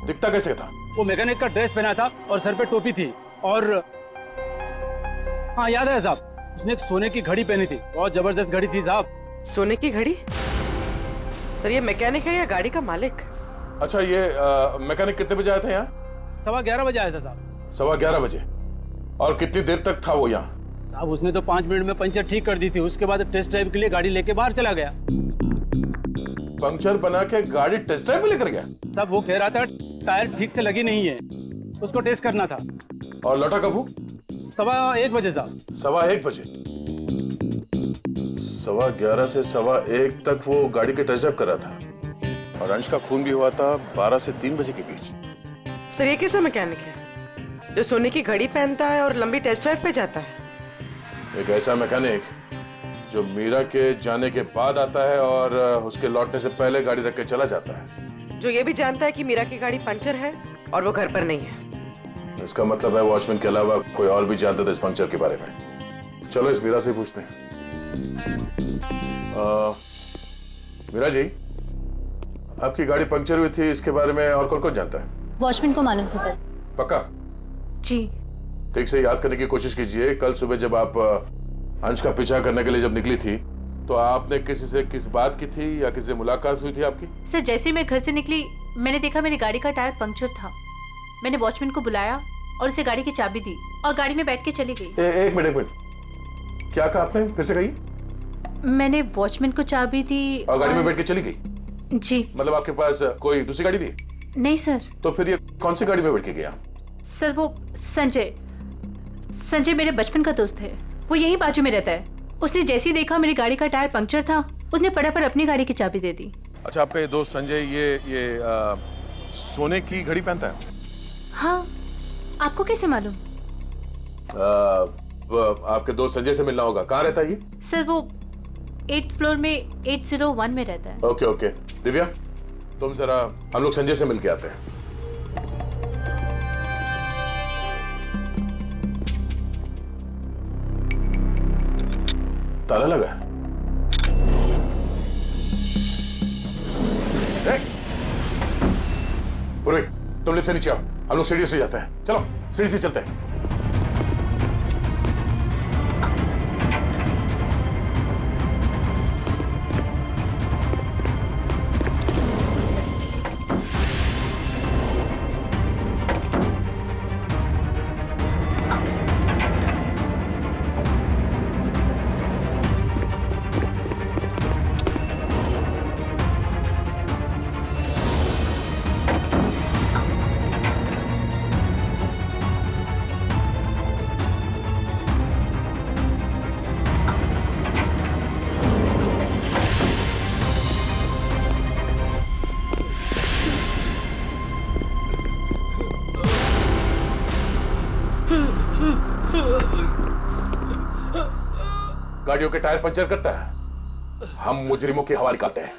दिखता कैसे था? वो मैकेनिक का ड्रेस पहना था और सर पे टोपी थी, और हाँ याद है साहब, उसने एक सोने की घड़ी पहनी थी, बहुत जबरदस्त घड़ी थी साहब। सोने की घड़ी? सर ये मैकेनिक है या गाड़ी का मालिक? अच्छा, ये मैकेनिक कितने बजे आया था यहाँ? 11:15 बजे आया था साहब। 11:15 बजे? और कितनी देर तक था वो यहाँ? साहब उसने तो 5 मिनट में पंचर ठीक कर दी थी, उसके बाद टेस्ट ड्राइव के लिए गाड़ी लेके बाहर चला गया। पंक्चर बना के गाड़ी टेस्ट ड्राइव में लेकर गया? साहब वो कह रहा था टायर ठीक से लगी नहीं है, उसको टेस्ट करना था। और लौटा कब वो? 1:15 बजे साहब। 1:15 बजे? 11:15 से 1:15 तक वो गाड़ी के टेस्ट ड्राइव कर रहा था, और अंश का खून भी हुआ था 12 से 3 बजे के बीच। सर ये कैसा मैकेनिक है जो सोने की घड़ी पहनता है और लंबी टेस्ट ड्राइव पे जाता है? एक ऐसा मैकेनिक जो मीरा के जाने के बाद आता है और उसके लौटने से पहले गाड़ी रख के चला जाता है, जो ये भी जानता है कि मीरा की गाड़ी पंचर है और वो घर पर नहीं है। इसका मतलब है वॉचमैन के अलावा कोई और भी जानता था इस पंक्चर के बारे में। चलो इस मीरा से पूछते हैं। मीरा जी, आपकी गाड़ी पंक्चर हुई थी, इसके बारे में और कौन कौन जानता है? वॉचमैन को मालूम था कल। पक्का? जी। ठीक से याद करने की कोशिश कीजिए। कल सुबह जब आप अंश का पीछा करने के लिए जब निकली थी, तो आपने किसी से किस बात की थी या किसी से मुलाकात हुई थी आपकी? सर जैसे ही मैं घर से निकली, मैंने देखा मेरी गाड़ी का टायर पंक्चर था। मैंने वॉचमैन को बुलाया और उसे गाड़ी की चाबी दी और गाड़ी में बैठ के चली गई। एक मिनट, क्या कहा आपने? फिर से कही। मैंने वॉचमैन को चाबी दी और गाड़ी में बैठ के चली गई? जी। मतलब आपके पास कोई दूसरी गाड़ी भी? नहीं सर। तो फिर ये कौन सी गाड़ी में बैठ के गया? सर वो संजय मेरे बचपन का दोस्त है, वो यहीं बाजू में रहता है। उसने जैसे ही देखा मेरी गाड़ी का टायर पंक्चर था, उसने फटाफट अपनी गाड़ी की चाबी दे दी। अच्छा, आपका ये दोस्त संजय ये सोने की घड़ी पहनता है? हाँ, आपको कैसे मालूम? आपके दोस्त संजय से मिलना होगा। कहाँ रहता है ये? सर वो 8th फ्लोर में 801 में रहता है। ओके। दिव्या, तुम जरा हम लोग संजय से मिलके आते हैं। ताला लगा है। पूर्वी, तुम लिफ्ट से नीचे आओ, हम लोग सीढ़ी से जाते हैं। चलो सीढ़ी से चलते हैं। गाड़ियों के टायर पंचर करता है, हम मुजरिमों की हवा निकालते हैं।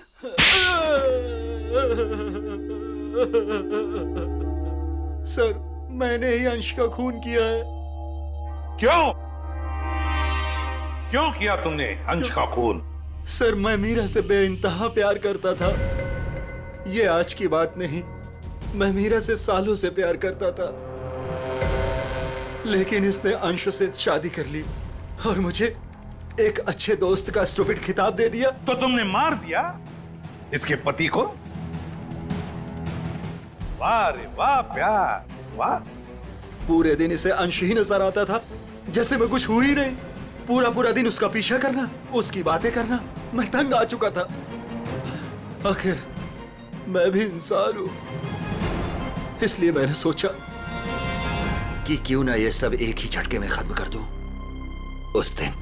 सर मैंने ही अंश का खून किया है। क्यों किया तुमने अंश का खून? सर मैं मीरा से बेइंतहा प्यार करता था। ये आज की बात नहीं, मैं मीरा से सालों से प्यार करता था, लेकिन इसने अंश से शादी कर ली और मुझे एक अच्छे दोस्त का स्टूपिड खिताब दे दिया। तो तुमने मार दिया इसके पति को? वाह रे वाह प्यार, वाह। पूरे दिन इसे अंश ही नजर आता था, जैसे मैं कुछ हुई नहीं। पूरा दिन उसका पीछा करना, उसकी बातें करना, मैं तंग आ चुका था। आखिर मैं भी इंसान हूं, इसलिए मैंने सोचा कि क्यों ना ये सब एक ही झटके में खत्म कर दूं। उस दिन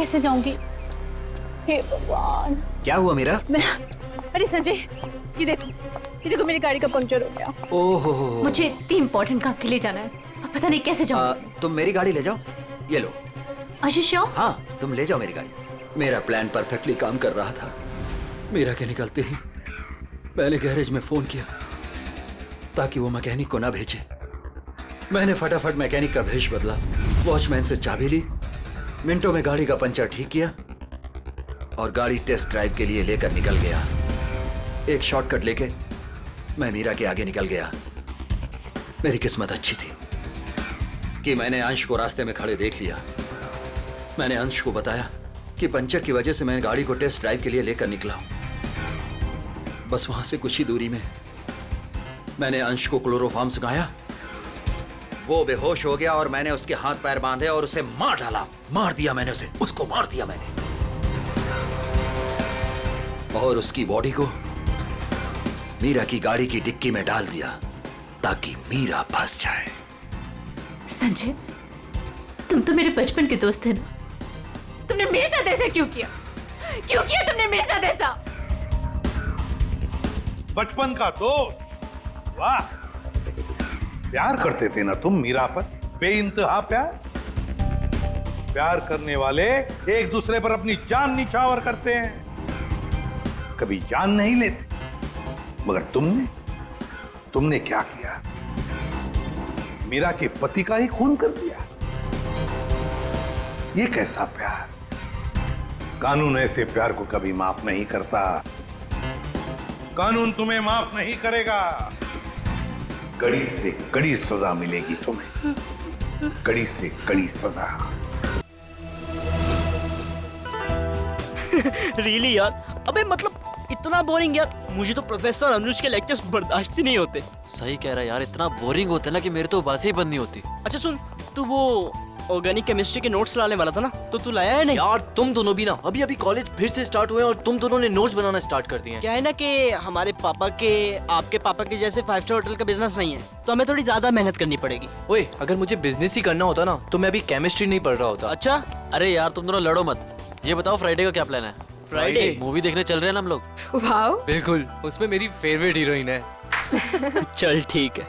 कैसे जाऊंगी? हे भगवान। क्या हुआ मीरा? मैं अरे संजय, ये देखो मेरी गाड़ी का पंक्चर हो गया। ओहो, मुझे इतनी इम्पोर्टेंट काम के लिए जाना है, अब पता नहीं कैसे जाऊँ। तुम मेरी गाड़ी ले जाओ, ये लो। आशीष, हाँ, तुम ले जाओ मेरी गाड़ी। मेरा प्लान परफेक्टली काम कर रहा था। मीरा के निकलते ही मैंने गैरेज में फोन किया ताकि वो मैकेनिक को ना भेजे। मैंने फटाफट मैकेनिक का भेष बदला, वॉचमैन से चाबी ली, मिनटों में गाड़ी का पंचर ठीक किया और गाड़ी टेस्ट ड्राइव के लिए लेकर निकल गया। एक शॉर्टकट लेके मैं मीरा के आगे निकल गया। मेरी किस्मत अच्छी थी कि मैंने अंश को रास्ते में खड़े देख लिया। मैंने अंश को बताया कि पंचर की वजह से मैं गाड़ी को टेस्ट ड्राइव के लिए लेकर निकला हूं। बस वहां से कुछ ही दूरी में मैंने अंश को क्लोरोफॉर्म सुंघाया, वो बेहोश हो गया और मैंने उसके हाथ पैर बांधे और उसे मार डाला। मार दिया मैंने उसे, उसको मार दिया मैंने, और उसकी बॉडी को मीरा की गाड़ी की डिक्की में डाल दिया ताकि मीरा फंस जाए। संजय, तुम तो मेरे बचपन के दोस्त थे ना, तुमने मेरे साथ ऐसा क्यों किया? क्यों किया तुमने मेरे साथ ऐसा? बचपन का दोस्त, वाह। प्यार करते थे ना तुम मीरा पर, बेइंतहा प्यार। प्यार करने वाले एक दूसरे पर अपनी जान निछावर करते हैं, कभी जान नहीं लेते। मगर तुमने क्या किया? मीरा के पति का ही खून कर दिया। ये कैसा प्यार? कानून ऐसे प्यार को कभी माफ नहीं करता। कानून तुम्हें माफ नहीं करेगा। कड़ी से कड़ी सजा मिलेगी तुम्हें, कड़ी से कड़ी सजा। रियली यार, अबे मतलब इतना बोरिंग यार। मुझे तो प्रोफेसर अनुज के लेक्चर्स बर्दाश्त ही नहीं होते। सही कह रहा है यार, इतना बोरिंग होता है ना कि मेरे तो बातें ही बंद नहीं होती। अच्छा सुन, तू वो ऑर्गेनिक केमिस्ट्री के नोट्स लाने वाला था ना, तो तू लाया है नहीं? यार तुम दोनों भी ना, अभी अभी कॉलेज फिर से स्टार्ट हुए और तुम दोनों ने नोट्स बनाना स्टार्ट कर दिए हैं। क्या है ना कि हमारे पापा के आपके पापा के जैसे 5 स्टार होटल का बिजनेस नहीं है, तो हमें थोड़ी ज्यादा मेहनत करनी पड़ेगी। ओए, अगर मुझे बिजनेस ही करना होता ना तो मैं अभी केमिस्ट्री नहीं पढ़ रहा होता। अच्छा, अरे यार तुम दोनों लड़ो मत। ये बताओ फ्राइडे का क्या प्लान है? फ्राइडे मूवी देखने चल रहे हैं ना हम लोग। वाओ, बिल्कुल, उसमें मेरी फेवरेट हीरोइन है। चल ठीक है।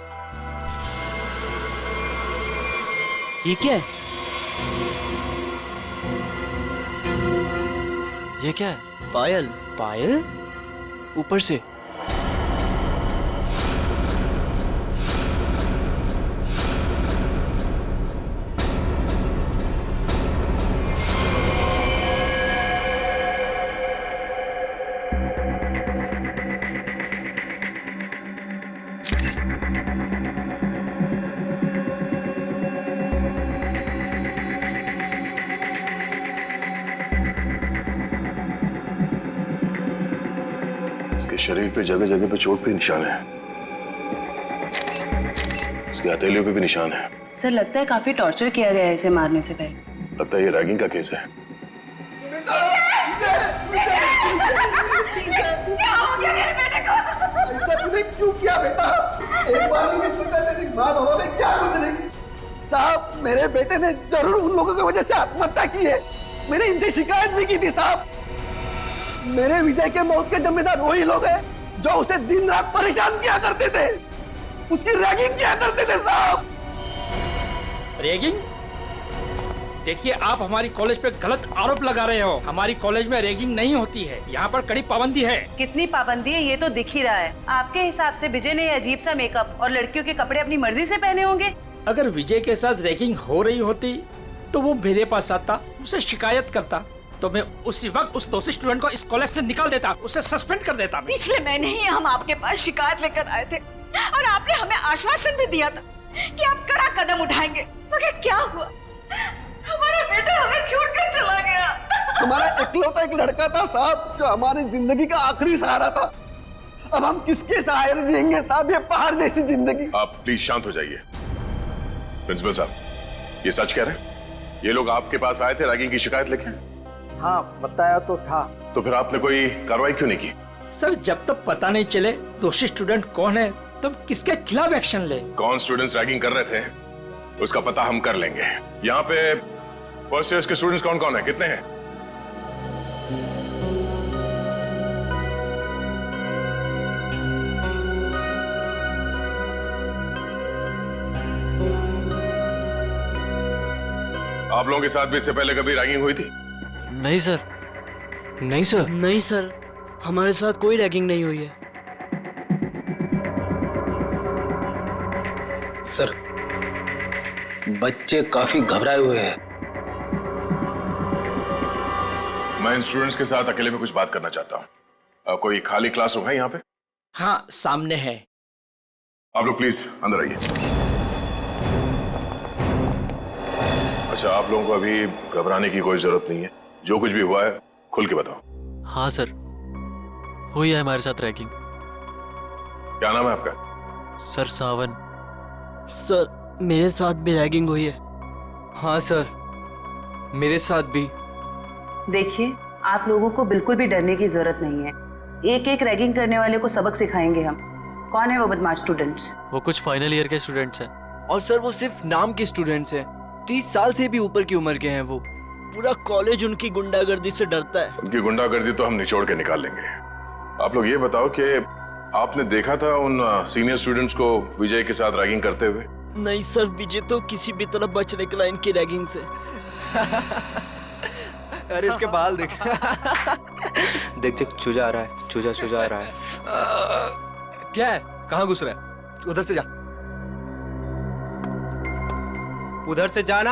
ये क्या है? ये क्या है? पायल। पायल? ऊपर से? इसके शरीर पे जगह जगह पे चोट पे निशान है, इसके हथेलियों पे भी निशान है। सर, लगता है काफी टॉर्चर किया गया है इसे मारने से पहले। लगता है ये रैगिंग का केस है। क्या हो गया मेरे बेटे को? ऐसा तूने क्यों किया बेटा? एक बार भी नहीं सुनता, तेरी माँ बाबा में क्या गुजरेगी? साहब, मेरे बेटे ने जरूर उन लोगों की वजह से आत्महत्या की है। मैंने इनसे शिकायत भी की थी साहब। मेरे विजय के मौत के जिम्मेदार वही लोग हैं जो उसे दिन रात परेशान किया करते थे, उसकी रैगिंग किया करते थे साहब। रैगिंग? देखिए, आप हमारी कॉलेज पे गलत आरोप लगा रहे हो। हमारी कॉलेज में रैगिंग नहीं होती है, यहाँ पर कड़ी पाबंदी है। कितनी पाबंदी है ये तो दिख ही रहा है। आपके हिसाब से विजय ने अजीब सा मेकअप और लड़कियों के कपड़े अपनी मर्जी से पहने होंगे। अगर विजय के साथ रैगिंग हो रही होती तो वो मेरे पास आता, उसे शिकायत करता, तो मैं उसी वक्त उस दोषी स्टूडेंट को इस कॉलेज से निकाल देता, उसे सस्पेंड कर देता। पिछले महीने ही हम आपके पास शिकायत लेकर आए थे और आपने हमें आश्वासन भी दिया था कि आप कड़ा कदम उठाएंगे, मगर क्या हुआ? हमारा बेटा हमें छोड़कर चला गया। हमारा इकलौता एक लड़का था साहब जो हमारी जिंदगी का आखिरी सहारा था। अब हम किसके सहारे जिएंगे साहब, ये पहाड़ जैसी जिंदगी। आप प्लीज शांत हो जाइए। प्रिंसिपल साहब, ये सच कह रहे हैं? ये लोग आपके पास आए थे रैगिंग की शिकायत लेके? हाँ, बताया तो था। तो फिर आपने कोई कार्रवाई क्यों नहीं की? सर, जब तक पता नहीं चले दोषी स्टूडेंट कौन है तब किसके खिलाफ एक्शन ले। कौन स्टूडेंट्स रैगिंग कर रहे थे उसका पता हम कर लेंगे। यहाँ पे फर्स्ट ईयर के स्टूडेंट्स कौन कौन है, कितने हैं? आप लोगों के साथ भी इससे पहले कभी रैगिंग हुई थी? नहीं सर, नहीं सर। नहीं सर, हमारे साथ कोई रैगिंग नहीं हुई है। सर, बच्चे काफी घबराए हुए हैं। मैं इन स्टूडेंट्स के साथ अकेले में कुछ बात करना चाहता हूँ। कोई खाली क्लासरूम है यहाँ पे? हाँ, सामने है। आप लोग प्लीज अंदर आइए। अच्छा, आप लोगों को अभी घबराने की कोई जरूरत नहीं है। जो कुछ भी हुआ है खुल के बताओ। हाँ सर, हुई है हमारे साथ रैगिंग। क्या नाम है आपका? सर सावन। सर, मेरे साथ भी रैगिंग हुई है। हाँ सर, मेरे साथ भी। देखिए, आप लोगों को बिल्कुल भी डरने की जरूरत नहीं है। एक एक रैगिंग करने वाले को सबक सिखाएंगे हम। कौन है वो बदमाश स्टूडेंट्स? वो कुछ फाइनल ईयर के स्टूडेंट्स हैं। और सर वो सिर्फ नाम के स्टूडेंट्स हैं। 30 साल से भी ऊपर की उम्र के हैं वो। पूरा कॉलेज उनकी गुंडागर्दी से डरता है। उनकी गुंडागर्दी तो हम निचोड़ के निकाल लेंगे। आप लोग ये बताओ कि आपने देखा था उन सीनियर स्टूडेंट्स को विजय के साथ रैगिंग करते हुए? नहीं सर, विजय तो किसी भी तरह बच निकला इनकी रैगिंग से। अरे इसके बाल देख। देख देख, चूजा आ रहा है, चूजा आ रहा है। क्या है? कहाँ घुस रहा है? उधर से जा। उधर से जाना।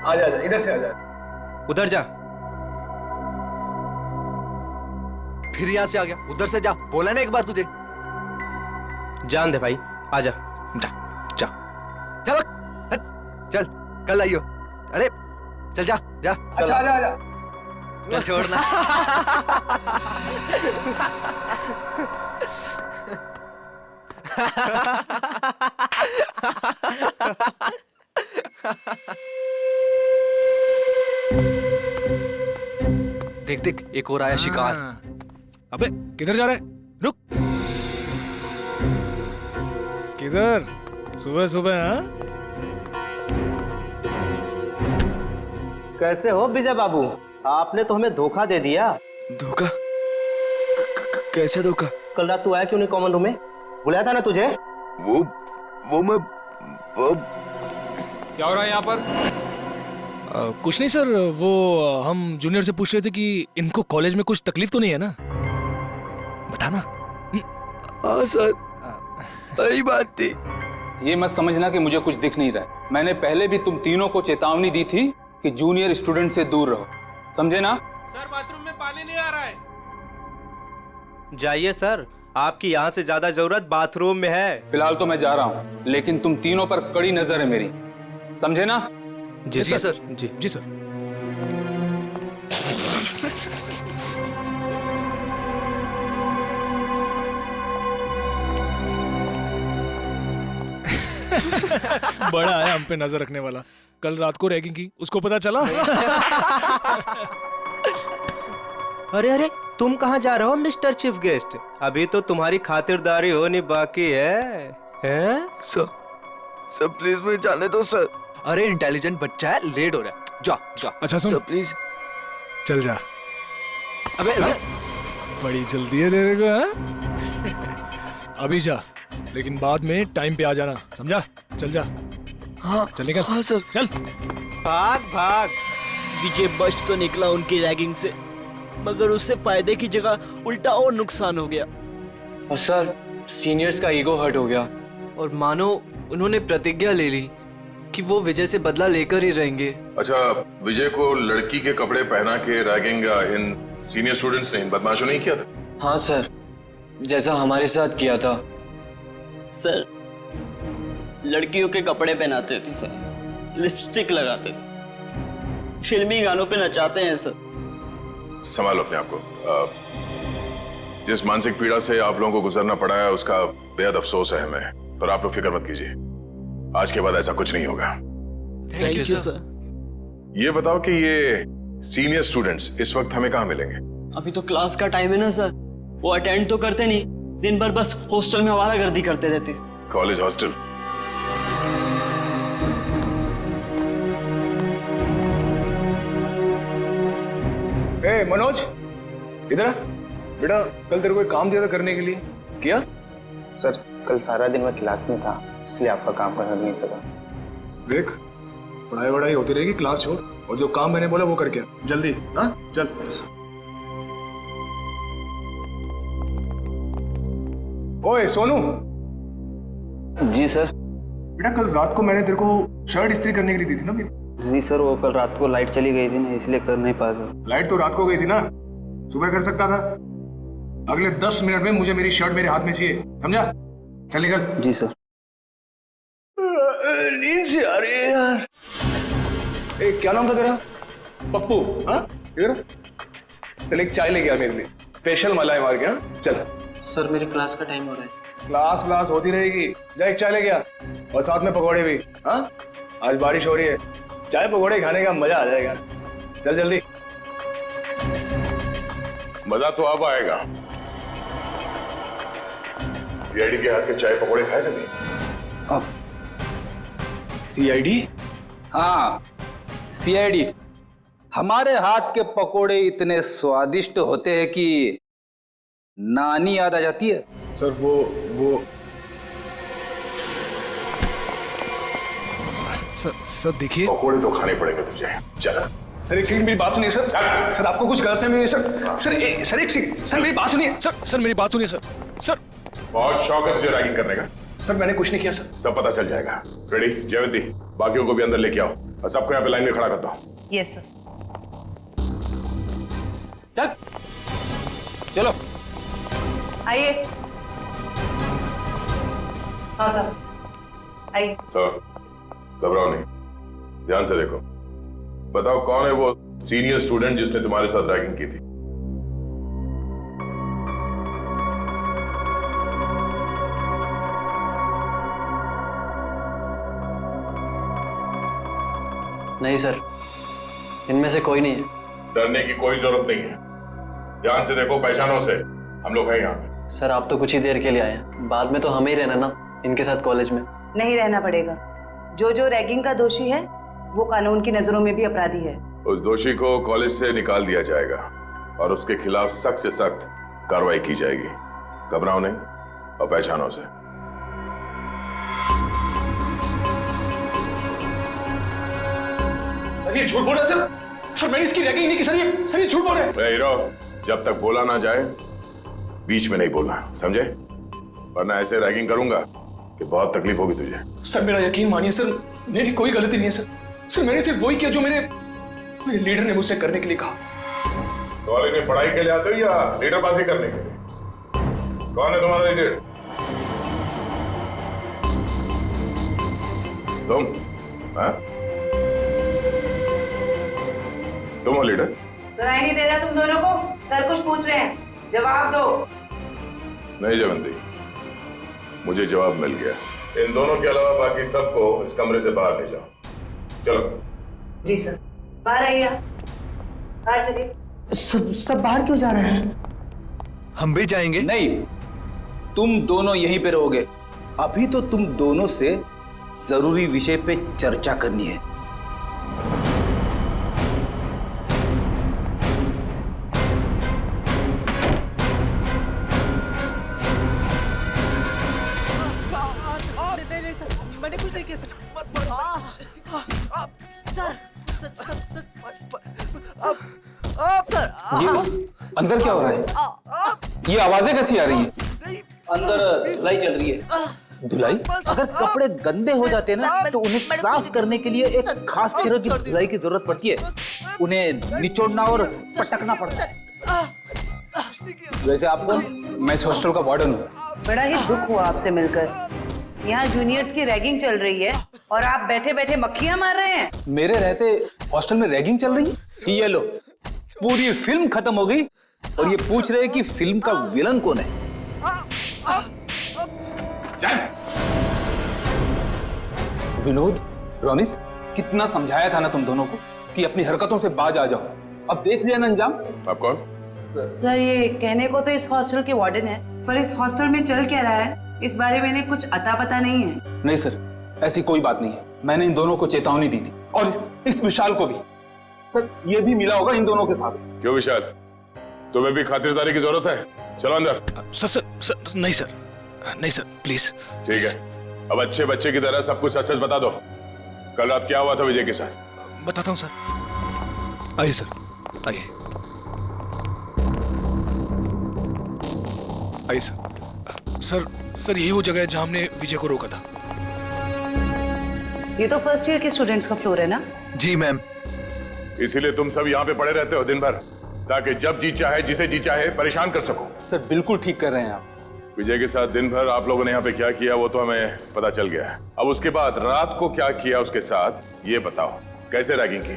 आजा, इधर से आजा। उधर जा। फिर यहाँ से आ गया। उधर से जा, बोला ना एक बार तुझे। जान दे भाई, आजा। जा जा चल, चल कल आइयो। अरे चल जा जा। अच्छा, आजा आजा। चल छोड़ना। देख देख, एक और आया शिकार। अबे किधर जा रहा है? रुक। किधर? सुबह सुबह? हाँ, कैसे हो विजय बाबू? आपने तो हमें धोखा दे दिया। धोखा? कैसे धोखा? कल रात तू आया क्यों नहीं कॉमन रूम में? बुलाया था ना तुझे? वो मैं क्या हो रहा है यहाँ पर? कुछ नहीं सर, वो हम जूनियर से पूछ रहे थे कि इनको कॉलेज में कुछ तकलीफ तो नहीं है ना? बताना। हाँ सर, वही बात थी। ये मत समझना कि मुझे कुछ दिख नहीं रहा है। मैंने पहले भी तुम तीनों को चेतावनी दी थी कि जूनियर स्टूडेंट से दूर रहो, समझे ना? सर, बाथरूम में पानी नहीं आ रहा है। जाइए सर, आपकी यहाँ से ज्यादा जरूरत बाथरूम में है। फिलहाल तो मैं जा रहा हूँ, लेकिन तुम तीनों पर कड़ी नजर है मेरी, समझे ना? जी सर। जी सर। बड़ा है हम पे नजर रखने वाला। कल रात को रैगिंग की, उसको पता चला? अरे अरे, तुम कहाँ जा रहे हो मिस्टर चीफ गेस्ट? अभी तो तुम्हारी खातिरदारी होनी बाकी है। हैं? सर प्लीज मुझे जाने दो सर। अरे इंटेलिजेंट बच्चा है, लेट हो रहा है। जा जा। अच्छा सुन, सर प्लीज चल जा। अबे बड़ी जल्दी है तेरे को, हाँ? अभी जा, लेकिन बाद में टाइम पे आ जाना, समझा? चल जा। हाँ चल निकल। हाँ सर। चल भाग भाग। विजय बच तो निकला उनकी रैगिंग से, मगर उससे फायदे की जगह उल्टा और नुकसान हो गया। और सर, सीनियर्स का ईगो हर्ट हो गया। और मानो उन्होंने प्रतिज्ञा ले ली कि वो विजय से बदला लेकर ही रहेंगे। अच्छा, विजय को लड़की के कपड़े पहना के रैगिंग इन सीनियर स्टूडेंट्स ने, इन बदमाशों ने ही किया था? हाँ सर, जैसा हमारे साथ किया था। सर, लड़कियों के कपड़े पहनाते थे सर, लिपस्टिक लगाते थे, फिल्मी गानों पे नचाते हैं सर। संभालो अपने आप को। जिस मानसिक पीड़ा से आप लोगों को गुजरना पड़ा है उसका बेहद अफसोस है हमें, पर आप लोग फिक्र मत कीजिए, आज के बाद ऐसा कुछ नहीं होगा। Thank you sir. ये बताओ कि ये सीनियर स्टूडेंट्स इस वक्त हमें कहाँ मिलेंगे? अभी तो क्लास का टाइम है ना सर, वो अटेंड तो करते नहीं, दिन भर बस हॉस्टल में आवारागर्दी करते रहते। College hostel? ए मनोज, इधर आ। बेटा, कल तेरे को एक काम दिया था करने के लिए, किया? सर, कल सारा दिन मैं क्लास में था, इसलिए आपका काम करने नहीं सका। देख, पढ़ाई वढ़ाई होती रहेगी, क्लास छोड़ और जो काम मैंने बोला वो करके आ। जल्दी। हाँ चल। ओए सोनू। जी सर। बेटा कल रात को मैंने तेरे को शर्ट इस्त्री करने के लिए दी थी ना मेरी। जी सर, वो कल रात को लाइट चली गई थी ना, इसलिए कर नहीं पाया सर। लाइट तो रात को गई थी ना, सुबह कर सकता था। अगले 10 मिनट में मुझे मेरी शर्ट मेरे हाथ में चाहिए, समझा? चल निकल। जी सर। नींद से आ रही है यार। ए, क्या नाम था तेरा? पप्पू। हाँ इधर चल, एक चाय लेके आ मेरे लिए, स्पेशल मलाई मार के। हाँ चल। सर मेरी क्लास का टाइम हो रहा है। क्लास होती रहेगी, जा एक चाय लेके आ और साथ में पकौड़े भी। हाँ आज बारिश हो रही है, चाय पकौड़े खाने का मजा आ जाएगा। चल जल्दी। मजा तो अब आएगा। सीआईडी के हाथ के चाय पकौड़े खाए कभी? अब सीआईडी? हाँ सीआईडी। हमारे हाथ के पकोड़े इतने स्वादिष्ट होते हैं कि नानी याद आ जाती है। सर वो सर देखिए, पकोड़े तो खाने पड़ेंगे तुझे। चल। सर एक सेकंड मेरी बात सुनिए सर। सर आपको कुछ गलत है सर एक सेकंड सर मेरी बात सुनिए सर मेरी बात सुनिए सर। बहुत शौक है तुझे रैगिंग करने का? सर मैंने कुछ नहीं किया सर। सब पता चल जाएगा। रेडी? जयवंती बाकियों को भी अंदर लेके आओ और सबको यहाँ पे लाइन में खड़ा कर दो। Yes sir. चलो आइए। हाँ सर आइए। सर घबराओ नहीं, ध्यान से देखो। बताओ कौन है वो सीनियर स्टूडेंट जिसने तुम्हारे साथ रैगिंग की थी? नहीं सर, इनमें से कोई नहीं है। डरने की कोई जरूरत नहीं है, ध्यान से देखो, पहचानो से। हम लोग हैं यहाँ पे। सर आप तो कुछ ही देर के लिए आए हैं, बाद में तो हमें ही रहना ना इनके साथ कॉलेज में। नहीं रहना पड़ेगा। जो रैगिंग का दोषी है वो कानून की नजरों में भी अपराधी है। उस दोषी को कॉलेज से निकाल दिया जाएगा और उसके खिलाफ सख्त से सख्त कार्रवाई की जाएगी। घबराओ नहीं और पहचानो से। सर ये झूठ बोल रहे हैं सर मैंने इसकी रैगिंग नहीं की सर ये झूठ बोल रहे हैं। हीरो, जब तक बोला ना जाए बीच में नहीं बोलना, समझे? वरना ऐसे रैगिंग करूंगा कि बहुत तकलीफ होगी तुझे। सर मेरा यकीन मानिए सर, मेरी कोई गलती नहीं है सर मैंने सिर्फ वही किया जो मेरे लीडर ने मुझसे करने के लिए कहा। कॉलेज में पढ़ाई के लिए आते हो या लीडरबाजी करने के लिए? कौन है तुम्हारा लीडर? तुम? हाँ? तुम हो लीडर? सुनाई नहीं दे रहा तुम दोनों को? सर कुछ पूछ रहे हैं, जवाब दो। नहीं जयवंती, मुझे जवाब मिल गया। इन दोनों के अलावा बाकी सबको इस कमरे से बाहर ले जाओ। चलो। जी सर। बाहर आइए, बाहर चलिए। सब बाहर क्यों जा रहे हैं? हम भी जाएंगे। नहीं, तुम दोनों यहीं पे रहोगे। अभी तो तुम दोनों से जरूरी विषय पे चर्चा करनी है। मैंने कुछ नहीं किया सर। सर ये अंदर क्या हो रहा है? ये आवाजें कैसी आ रही है? अंदर धुलाई चल रही है। धुलाई? अगर कपड़े गंदे हो जाते हैं ना तो उन्हें साफ करने के लिए एक खास तरह की धुलाई की जरूरत पड़ती है। उन्हें निचोड़ना और पटकना पड़ता है। वैसे आपको, मैं इस हॉस्टल का वार्डन हूँ। बड़ा ही दुख हुआ आपसे मिलकर। यहाँ जूनियर्स की रैगिंग चल रही है और आप बैठे बैठे मक्खियां मार रहे हैं। मेरे रहते हॉस्टल में रैगिंग चल रही है? ये लो, पूरी फिल्म खत्म हो गई और ये पूछ रहे हैं कि फिल्म का विलन कौन है। चल। विनोद, रोनित, कितना समझाया था ना तुम दोनों को कि अपनी हरकतों से बाज आ जाओ। अब देख लिया ना अंजाम। आप कौन? सर ये कहने को तो इस हॉस्टल के वार्डन है, पर इस हॉस्टल में चल क्या रहा है इस बारे में इन्हें कुछ अता पता नहीं है। नहीं सर, ऐसी कोई बात नहीं है। मैंने इन दोनों को चेतावनी दी थी और इस विशाल को भी। सर ये भी मिला होगा इन दोनों के साथ। क्यों विशाल, तुम्हें भी खातिरदारी की जरूरत है? चलो अंदर। सर नहीं सर, नहीं सर प्लीज। ठीक है, अब अच्छे बच्चे की तरह सब कुछ सच सच बता दो। कल रात क्या हुआ था विजय के साथ? बताता हूँ सर। आइए सर, आइए आइए सर। सर यही वो जगह है जहाँ हमने विजय को रोका था। ये तो फर्स्ट ईयर के स्टूडेंट्स का फ्लोर है ना? जी मैम। इसीलिए तुम सब यहाँ पे पड़े रहते हो दिन भर, ताकि जब जी चाहे जिसे जी चाहे परेशान कर सको। सर बिल्कुल ठीक कर रहे हैं आप। विजय के साथ दिन भर आप लोगों ने यहाँ पे क्या किया वो तो हमें पता चल गया है। अब उसके बाद रात को क्या किया उसके साथ ये बताओ। कैसे रैगिंग की?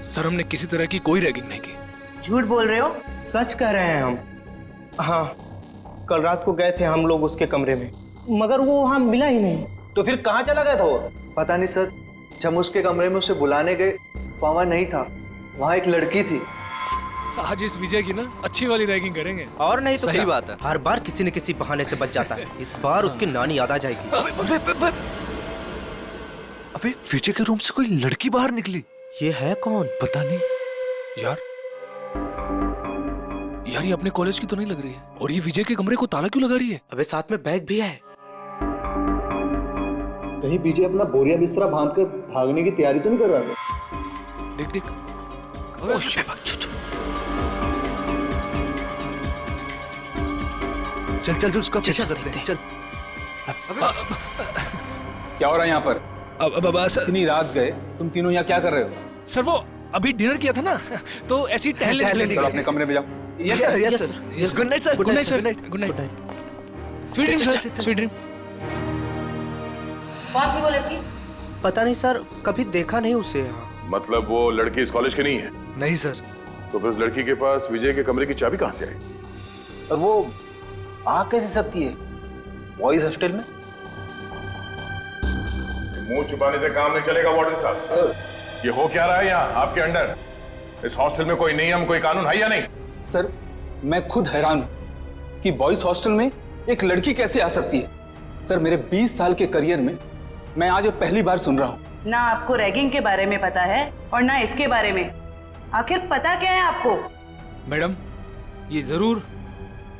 सर हमने किसी तरह की कोई रैगिंग नहीं की। झूठ बोल रहे हो? सच कह रहे हैं हम। हाँ, कल रात को गए थे हम लोग उसके कमरे में, मगर वो वहां मिला ही नहीं। तो फिर कहाँ चला गया था वो? पता नहीं सर, जब उसके कमरे में उसे बुलाने गए वहां नहीं था, वहां एक लड़की थी। आज इस विजय की ना अच्छी वाली रैगिंग करेंगे। और नहीं तो सही क्या? बात है। हर बार किसी न किसी बहाने से बच जाता है। इस बार उसकी नानी याद आ जाएगी। अबे विजय के रूम से कोई लड़की बाहर निकली। ये है कौन? पता नहीं यार ये अपने कॉलेज की तो नहीं लग रही है। और ये विजय के कमरे को ताला क्यों लगा रही है? अबे साथ में बैग भी है। कहीं विजय अपना बोरिया बिस्तरा बांधकर भागने की तैयारी तो नहीं कर रहा है? देख देख। चल चल उसका पीछा करते हैं। चल। क्या हो रहा है यहाँ पर? अब इतनी रात गए, तुम तीनों यहाँ क्या कर रहे हो? सर वो अभी डिनर किया था ना, तो ऐसे ही टहलने चलो अपने कमरे में जाओ। Yes sir, yes sir, yes. Good night sir, good night sir, good night. Sweet dream sir, sweet dream. कौन थी वो लड़की? पता नहीं सर, कभी देखा नहीं उसे यहाँ। मतलब वो लड़की इस कॉलेज की नहीं है? नहीं सर। तो फिर उस लड़की के पास विजय के कमरे की चाबी कहाँ से आई? और वो आ कैसे सकती है बॉयज हॉस्टल में? मुंह छुपाने से काम नहीं चलेगा वार्डन साहब। सर ये हो क्या रहा है यहाँ आपके अंडर? इस हॉस्टल में कोई नियम कोई कानून है या नहीं? सर मैं खुद हैरान हूं कि बॉयज हॉस्टल में एक लड़की कैसे आ सकती है। सर मेरे 20 साल के करियर में मैं आज पहली बार सुन रहा हूं। ना आपको रैगिंग के बारे में पता है और ना इसके बारे में। आखिर पता क्या है आपको? मैडम ये जरूर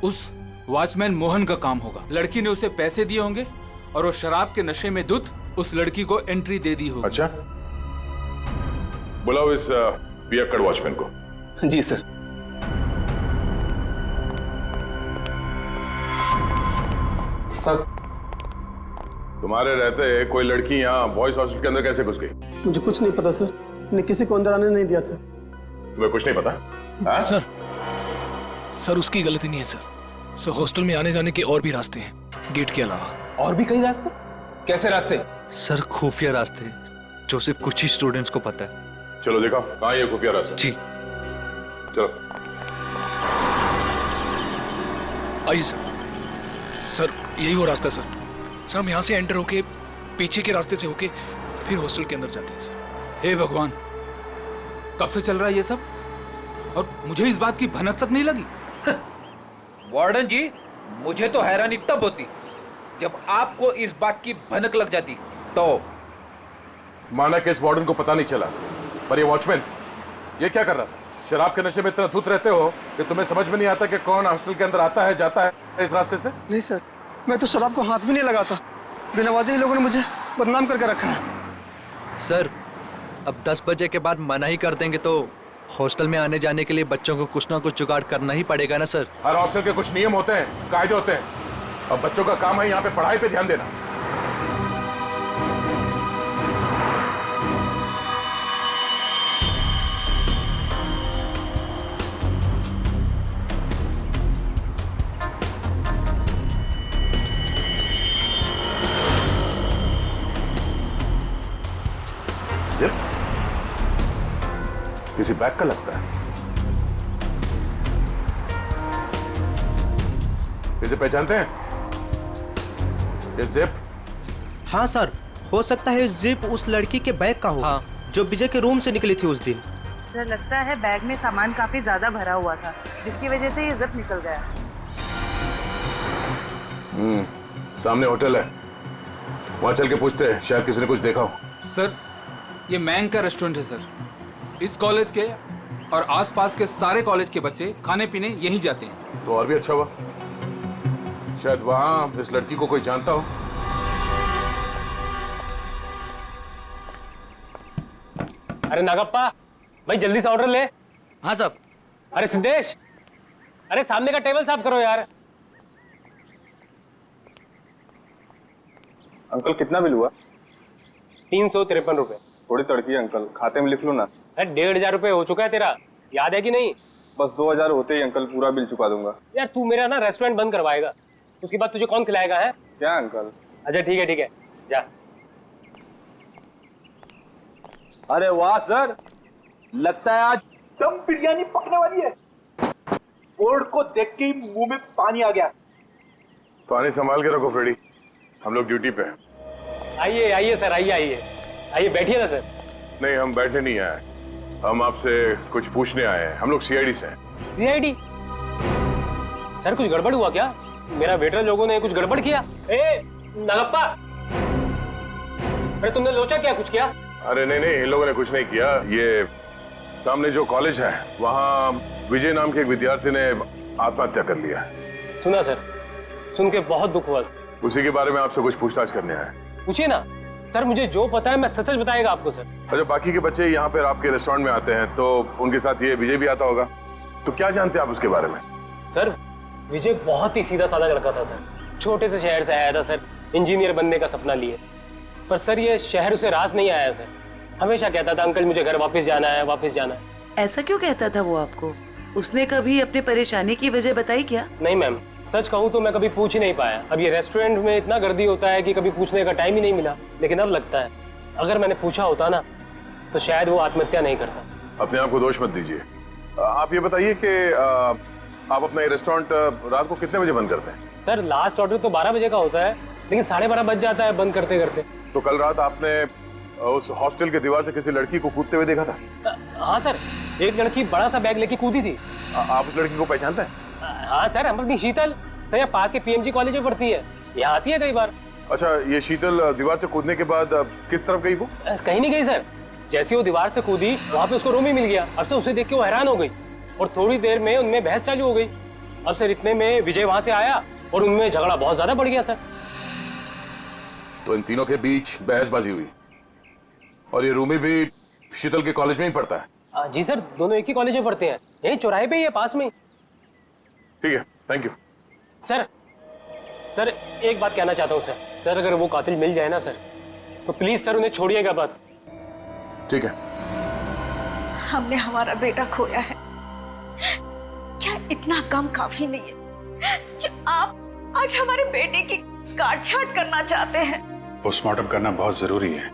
उस वॉचमैन मोहन का काम होगा। लड़की ने उसे पैसे दिए होंगे और वो शराब के नशे में धुत उस लड़की को एंट्री दे दी होगी। अच्छा, बुलाओ इस पियक्कड़ वॉचमैन को। जी सर। सर तुम्हारे रहते कोई लड़की यहाँ बॉयज हॉस्टल के अंदर कैसे घुस गई? मुझे कुछ नहीं पता सर, मैंने किसी को अंदर आने नहीं दिया सर। तुम्हें कुछ नहीं पता? सर उसकी गलती नहीं है सर हॉस्टल में आने जाने के और भी रास्ते हैं गेट के अलावा। और भी कई रास्ते? कैसे रास्ते? सर खुफिया रास्ते जो सिर्फ कुछ ही स्टूडेंट्स को पता है। चलो देखो कहाँ ये खुफिया रास्ता। जी चलो। आइए सर यही वो रास्ता है सर हम यहाँ से एंटर होके पीछे के रास्ते से होके फिर हॉस्टल के अंदर जाते हैं सर। हे भगवान, कब से चल रहा है ये सब और मुझे इस बात की भनक तक नहीं लगी। वार्डन जी, मुझे तो हैरानी तब होती जब आपको इस बात की भनक लग जाती। तो माना कि इस वार्डन को पता नहीं चला, पर ये वॉचमैन ये क्या कर रहा था? शराब के नशे में इतना धुत रहते हो कि तुम्हें समझ में नहीं आता कि कौन हॉस्टल के अंदर आता है जाता है इस रास्ते से? नहीं सर, मैं तो शराब को हाथ भी नहीं लगाता। बिना वजह ही लोगों ने मुझे बदनाम करके रखा है। सर अब 10 बजे के बाद मना ही कर देंगे तो हॉस्टल में आने जाने के लिए बच्चों को कुछ ना कुछ जुगाड़ करना ही पड़ेगा ना सर। हर हॉस्टल के कुछ नियम होते हैं, कायदे होते हैं। अब बच्चों का काम है यहाँ पे पढ़ाई पे ध्यान देना। जिप किसी बैग का लगता है। इसे पहचानते हैं? ये जिप? हाँ सर, हो सकता है जिप उस लड़की के बैग का हो। हाँ। जो विजय के रूम से निकली थी उस दिन। सर लगता है बैग में सामान काफी ज्यादा भरा हुआ था जिसकी वजह से ये जिप निकल गया। सामने होटल है, वहां चल के पूछते हैं, शायद किसी ने कुछ देखा हो। सर ये मैंग का रेस्टोरेंट है सर। इस कॉलेज के और आसपास के सारे कॉलेज के बच्चे खाने पीने यहीं जाते हैं। तो और भी अच्छा हुआ, शायद वहां इस लड़की को कोई जानता हो। अरे नागप्पा भाई जल्दी से ऑर्डर ले। हाँ साहब। अरे सिद्धेश, अरे सामने का टेबल साफ करो यार। अंकल कितना बिल हुआ? 353 रुपए। थोड़ी तड़की है अंकल, खाते में लिख लो ना। अरे 1500 रुपए हो चुका है तेरा, याद है कि नहीं? बस 2000 होते ही अंकल पूरा बिल चुका दूंगा। यार तू मेरा ना रेस्टोरेंट बंद करवाएगा, उसके बाद तुझे कौन खिलाएगा है? क्या अंकल? अच्छा ठीक है जा। अरे वाह सर, लगता है आज दम बिरयानी पकने वाली है। बोर्ड को देख के ही मुंह में पानी आ गया। पानी संभाल के रखो फ्रेडी, हम लोग ड्यूटी पे हैं। आइए सर, आइए बैठिए ना सर। नहीं, हम बैठने नहीं आए, हम आपसे कुछ पूछने आए हैं। हम लोग सीआईडी से हैं। सीआईडी? सर कुछ गड़बड़ हुआ क्या? मेरा वेटर लोगों ने कुछ गड़बड़ किया? ए नागप्पा, अरे तुमने लोचा क्या, कुछ किया? अरे नहीं, इन लोगों ने कुछ नहीं किया। ये सामने जो कॉलेज है वहाँ विजय नाम के एक विद्यार्थी ने आत्महत्या कर लिया। सुना सर, सुन के बहुत दुख हुआ सर। उसी के बारे में आपसे कुछ पूछताछ करने आए। पूछिए ना सर, मुझे जो पता है मैं सच बताएगा आपको सर। अच्छा, बाकी के बच्चे यहाँ पर आपके रेस्टोरेंट में आते हैं तो उनके साथ ये विजय भी आता होगा, तो क्या जानते हैं आप उसके बारे में? सर विजय बहुत ही सीधा साधा लड़का था सर, छोटे से शहर से आया था सर, इंजीनियर बनने का सपना लिए। पर सर ये शहर उसे रास नहीं आया सर, हमेशा कहता था अंकल मुझे घर वापस जाना है। ऐसा क्यों कहता था वो आपको? उसने कभी अपनी परेशानी की वजह बताई क्या? नहीं मैम, सच कहूँ तो मैं कभी पूछ ही नहीं पाया। अब ये रेस्टोरेंट में इतना गर्दी होता है कि कभी पूछने का टाइम ही नहीं मिला। लेकिन अब लगता है अगर मैंने पूछा होता ना तो शायद वो आत्महत्या नहीं करता। अपने आप को दोष मत दीजिए। आप ये बताइए कि आप अपना रेस्टोरेंट रात को कितने बजे बंद करते हैं? सर लास्ट ऑर्डर तो 12 बजे का होता है, लेकिन 12:30 बज जाता है बंद करते करते। तो कल रात आपने उस हॉस्टल के दीवार से किसी लड़की को कूदते हुए देखा था? हाँ सर, एक लड़की बड़ा सा बैग लेके कूदी थी। आप उस लड़की को पहचानते हैं? हाँ सर, हम अपनी शीतल सर यहाँ पास के पीएमजी कॉलेज में पढ़ती है, यहाँ आती है कई बार। अच्छा, ये शीतल दीवार से कूदने के बाद किस तरफ गई वो? कहीं नहीं गई सर, जैसे वो दीवार से कूदी वहाँ पे उसको रूम ही मिल गया। अब से उसे देख के वो हैरान हो गई और थोड़ी देर में उनमें बहस चालू हो गई। अब सर इतने में विजय वहाँ से आया और उनमें झगड़ा बहुत ज्यादा बढ़ गया सर। तो इन तीनों के बीच बहसबाजी हुई और ये रूमी भी शीतल के कॉलेज में ही पढ़ता है? जी सर, दोनों एक ही कॉलेज में पढ़ते हैं, यही चौराहे पे ही है, पास में। ठीक है, थैंक यू। सर एक बात कहना चाहता हूँ सर, अगर वो कातिल मिल जाए ना सर तो प्लीज सर उन्हें छोड़िएगा बात। ठीक है। हमने हमारा बेटा खोया है, क्या इतना कम काफी नहीं है जो आप आज हमारे बेटे की काट-छांट करना चाहते हैं? पोस्टमार्टम करना बहुत जरूरी है,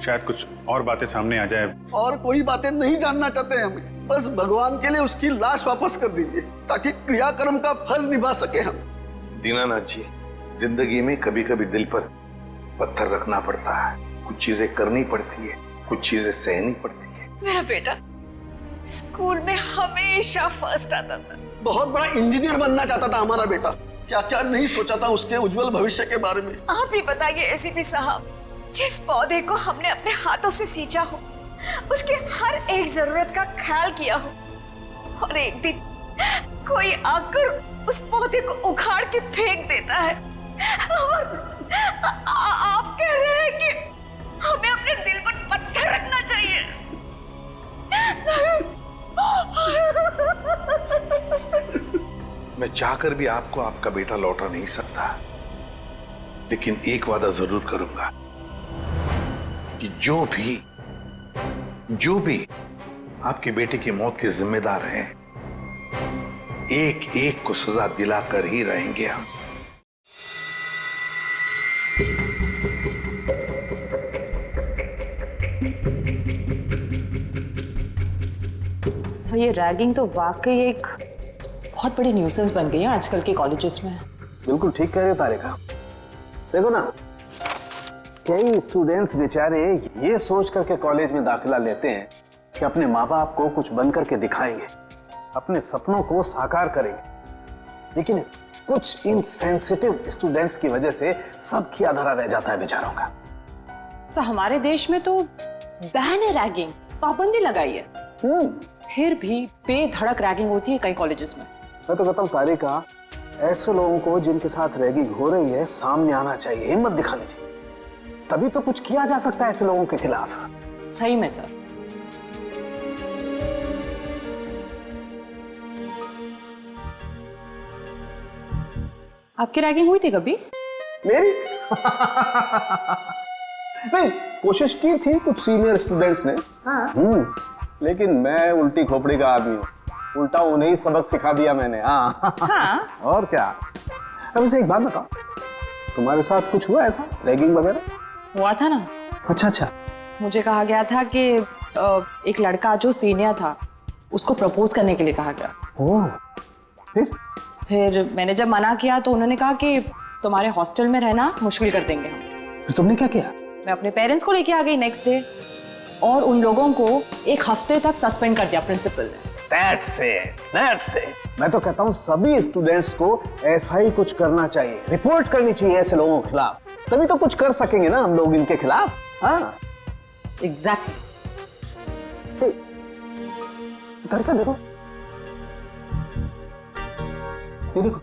शायद कुछ और बातें सामने आ जाए। और कोई बातें नहीं जानना चाहते हमें, बस भगवान के लिए उसकी लाश वापस कर दीजिए ताकि क्रियाक्रम का फर्ज निभा सके हम। दीनानाथ जी, जिंदगी में कभी कभी दिल पर पत्थर रखना पड़ता है, कुछ चीजें करनी पड़ती है, कुछ चीजें सहनी पड़ती है। मेरा बेटा स्कूल में हमेशा फर्स्ट आता था, बहुत बड़ा इंजीनियर बनना चाहता था हमारा बेटा, क्या क्या नहीं सोचा था उसके उज्जवल भविष्य के बारे में। आप ही बताइए एसीपी साहब, जिस पौधे को हमने अपने हाथों से सींचा हो, उसके हर एक जरूरत का ख्याल किया हो, और एक दिन कोई आकर उस पौधे को उखाड़ के फेंक देता है, और आप कह रहे हैं कि हमें अपने दिल पर पत्थर रखना चाहिए। मैं चाहकर भी आपको आपका बेटा लौटा नहीं सकता, लेकिन एक वादा जरूर करूंगा कि जो भी आपके बेटे की मौत के जिम्मेदार हैं, एक एक को सजा दिलाकर ही रहेंगे हम। सर ये रैगिंग तो वाकई एक बहुत बड़ी न्यूसेंस बन गई है आजकल के कॉलेजेस में। बिल्कुल ठीक कह रहे हो तारिका। देखो ना, कई स्टूडेंट्स बेचारे ये सोच करके कॉलेज में दाखिला लेते हैं कि अपने माँ बाप को कुछ बन करके दिखाएंगे, अपने सपनों को साकार करेंगे, लेकिन कुछ इनसेंसिटिव स्टूडेंट्स की वजह से सब किया धरा रह जाता है बेचारों का। सर हमारे देश में तो बैन है रैगिंग, पाबंदी लगाई है, फिर भी बेधड़क रैगिंग होती है कई कॉलेजेस में। मैं तो कहता हूँ तारिका, ऐसे लोगों को जिनके साथ रैगिंग हो रही है सामने आना चाहिए, हिम्मत दिखानी चाहिए, तभी तो कुछ किया जा सकता है ऐसे लोगों के खिलाफ। सही में सर, आपकी रैगिंग हुई थी कभी? मेरी नहीं, कोशिश की थी कुछ सीनियर स्टूडेंट्स ने। लेकिन मैं उल्टी खोपड़ी का आदमी हूँ, उल्टा उन्हें ही सबक सिखा दिया मैंने। हाँ। और क्या। अब उसे एक बात बताओ, तुम्हारे साथ कुछ हुआ ऐसा रैगिंग वगैरह? हुआ था ना। अच्छा। मुझे कहा गया था कि एक लड़का जो सीनियर था उसको प्रपोज करने के लिए कहा गया। ओह, फिर मैंने जब मना किया तो उन्होंने कहा कि तुम्हारे हॉस्टल में रहना मुश्किल कर देंगे हम। तो तुमने क्या किया? मैं अपने पेरेंट्स को लेके आ गई नेक्स्ट डे, और उन लोगों को 1 हफ्ते तक सस्पेंड कर दिया प्रिंसिपल ने। That's it. मैं तो कहता हूँ सभी स्टूडेंट्स को ऐसा ही कुछ करना चाहिए, रिपोर्ट करनी चाहिए ऐसे लोगों के खिलाफ, तभी तो कुछ कर सकेंगे ना हम लोग इनके खिलाफ। हाँ, एग्जैक्टली। इधर का देखो, ये देखो,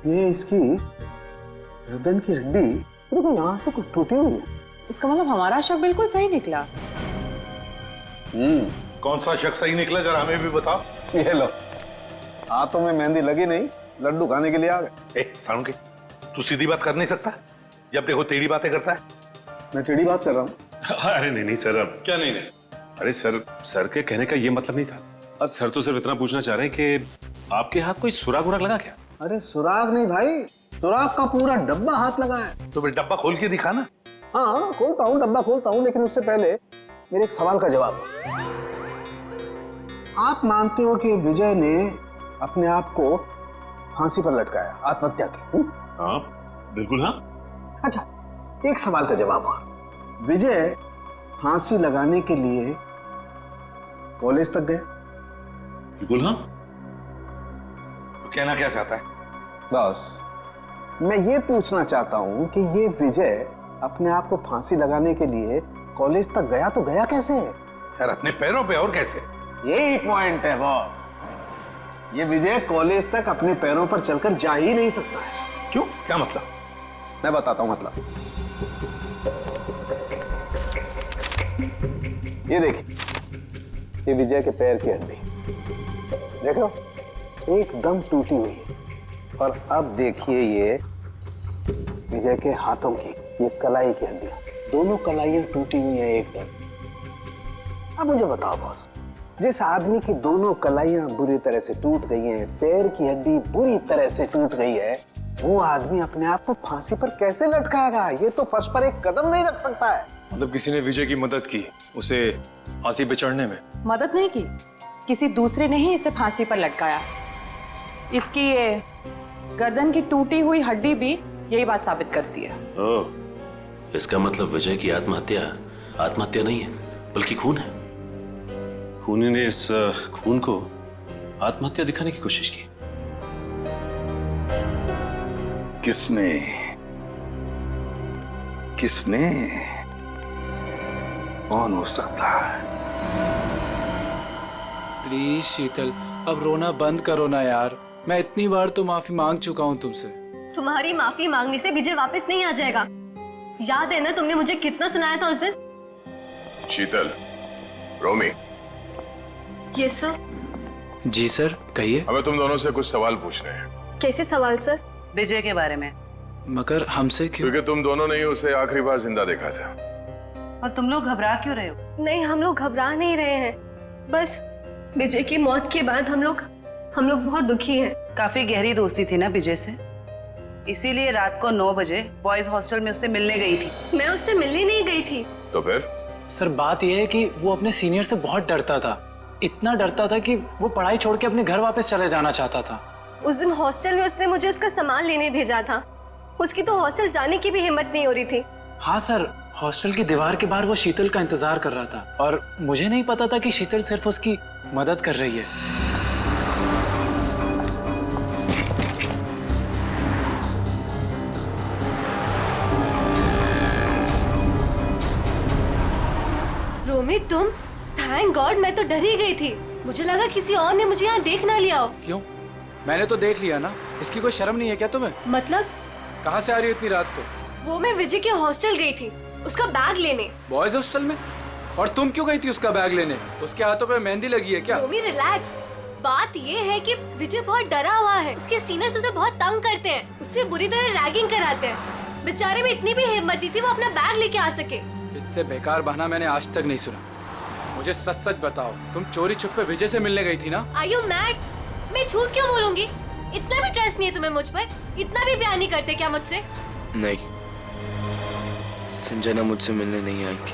ये इसकी गर्दन की हड्डी देखो, यहाँ से कुछ टूटी हुई है। इसका मतलब हमारा शक बिल्कुल सही निकला। कौन सा शक सही निकला, जरा हमें भी बताओ। ये लो, हाथों में मेहंदी लगी नहीं, लड्डू खाने के लिए आ गए। सारुण के, तू सीधी बात कर नहीं सकता? जब देखो टेढ़ी बातें करता है। मैं टेढ़ी बात कर रहा हूँ? अरे नहीं सर, अब क्या नहीं? अरे सर के कहने का ये मतलब नहीं था। अब सर तो सिर्फ इतना पूछना चाह रहे हैं कि आपके हाथ कोई सुराग उराग लगा क्या? अरे सुराग नहीं भाई, सुराग का पूरा डब्बा हाथ लगा है। तो फिर डब्बा खोल के दिखा ना। हाँ, खोलता हूँ, डब्बा खोलता हूँ, लेकिन उससे पहले मेरे एक सवाल का जवाब। आप मानते हो कि विजय ने अपने आप को फांसी पर लटकाया, आत्महत्या की? हाँ, बिल्कुल। हाँ। अच्छा, एक सवाल का जवाब और। विजय फांसी लगाने के लिए कॉलेज तक गए? बिल्कुल। हाँ। तो कहना क्या चाहता है? बस मैं ये पूछना चाहता हूँ कि ये विजय अपने आप को फांसी लगाने के लिए कॉलेज तक गया तो गया कैसे? यार अपने पैरों पे, और कैसे? यही पॉइंट है बॉस। ये विजय कॉलेज तक अपने पैरों पर चलकर जा ही नहीं सकता है। क्यों? क्या मतलब? मैं बताता हूं मतलब। ये देखिए, ये विजय के पैर की हड्डी देख लो, एकदम टूटी हुई है। और अब देखिए ये विजय के हाथों की ये कलाई की हड्डियां, दोनों कलाइयां टूटी हुई हैं एकदम। अब मुझे बताओ बॉस, जिस आदमी की दोनों कलाइयां बुरी तरह से टूट गई हैं, पैर की हड्डी बुरी तरह से टूट गई है, वो आदमी अपने आप को फांसी पर कैसे लटकाएगा? ये तो फर्श पर एक कदम नहीं रख सकता है। मतलब किसी ने विजय की मदद की उसे फांसी पे चढ़ने में? मदद नहीं की, किसी दूसरे ने ही इसे फांसी पर लटकाया। इसकी ये गर्दन की टूटी हुई हड्डी भी यही बात साबित करती है। ओह, इसका मतलब विजय की आत्महत्या नहीं है, बल्कि खून है। खूनी ने इस खून को आत्महत्या दिखाने की कोशिश की। किसने? कौन हो सकता है? प्लीज शीतल, अब रोना बंद करो ना यार। मैं इतनी बार तो माफी मांग चुका हूँ तुमसे। तुम्हारी माफी मांगने से विजय वापस नहीं आ जाएगा। याद है ना तुमने मुझे कितना सुनाया था उस दिन? शीतल, रोमी। Yes sir. जी सर, कहिए। हमें तुम दोनों से कुछ सवाल पूछने हैं। कैसे सवाल सर? विजय के बारे में। मगर हमसे क्यों? क्योंकि तुम दोनों ने ही उसे आखिरी बार जिंदा देखा था। और तुम लोग घबरा क्यों रहे हो? नहीं, हम लोग घबरा नहीं रहे हैं, बस विजय की मौत के बाद हम लोग बहुत दुखी हैं। काफी गहरी दोस्ती थी ना विजय से, इसीलिए रात को 9 बजे बॉयज हॉस्टल में उससे मिलने गई थी। मैं उससे मिलने नहीं गई थी। तो फिर? सर बात यह है कि वो अपने सीनियर से बहुत डरता था, इतना डरता था कि वो पढ़ाई छोड़ के अपने घर वापस चले जाना चाहता था। उस दिन हॉस्टल में उसने मुझे उसका सामान लेने भेजा था। उसकी तो हॉस्टल जाने की भी हिम्मत नहीं हो रही थी। हाँ सर, हॉस्टल की दीवार के बाहर वो शीतल का इंतजार कर रहा था, और मुझे नहीं पता था कि शीतल सिर्फ उसकी मदद कर रही है। रोमी, तुम? थैंक गॉड, मैं तो डर ही गई थी। मुझे लगा किसी और ने मुझे यहाँ देख ना लिया हो। क्यों? मैंने तो देख लिया ना। इसकी कोई शर्म नहीं है क्या तुम्हें? मतलब? कहाँ से आ रही हो इतनी रात को? वो मैं विजय के हॉस्टल गई थी, उसका बैग लेने। बॉयज हॉस्टल में? और तुम क्यों गई थी उसका बैग लेने? उसके हाथों पे मेहंदी लगी है क्या? रोमी रिलैक्स, बात ये है कि विजय बहुत डरा हुआ है। उसके सीनियर्स उसे बहुत तंग करते हैं, उससे बुरी तरह रैगिंग कराते हैं। बेचारे में इतनी भी हिम्मत नहीं थी वो अपना बैग लेके आ सके। इससे बेकार बहाना मैंने आज तक नहीं सुना। मुझे सच सच बताओ, तुम चोरी छुपे विजय से मिलने गई थी ना? Are you mad? मैं झूठ क्यों बोलूंगी? इतना भी ट्रस्ट नहीं है तुम्हें मुझ पर? इतना भी प्यार नहीं करते क्या मुझसे? नहीं, संजना मुझसे मिलने नहीं आई थी।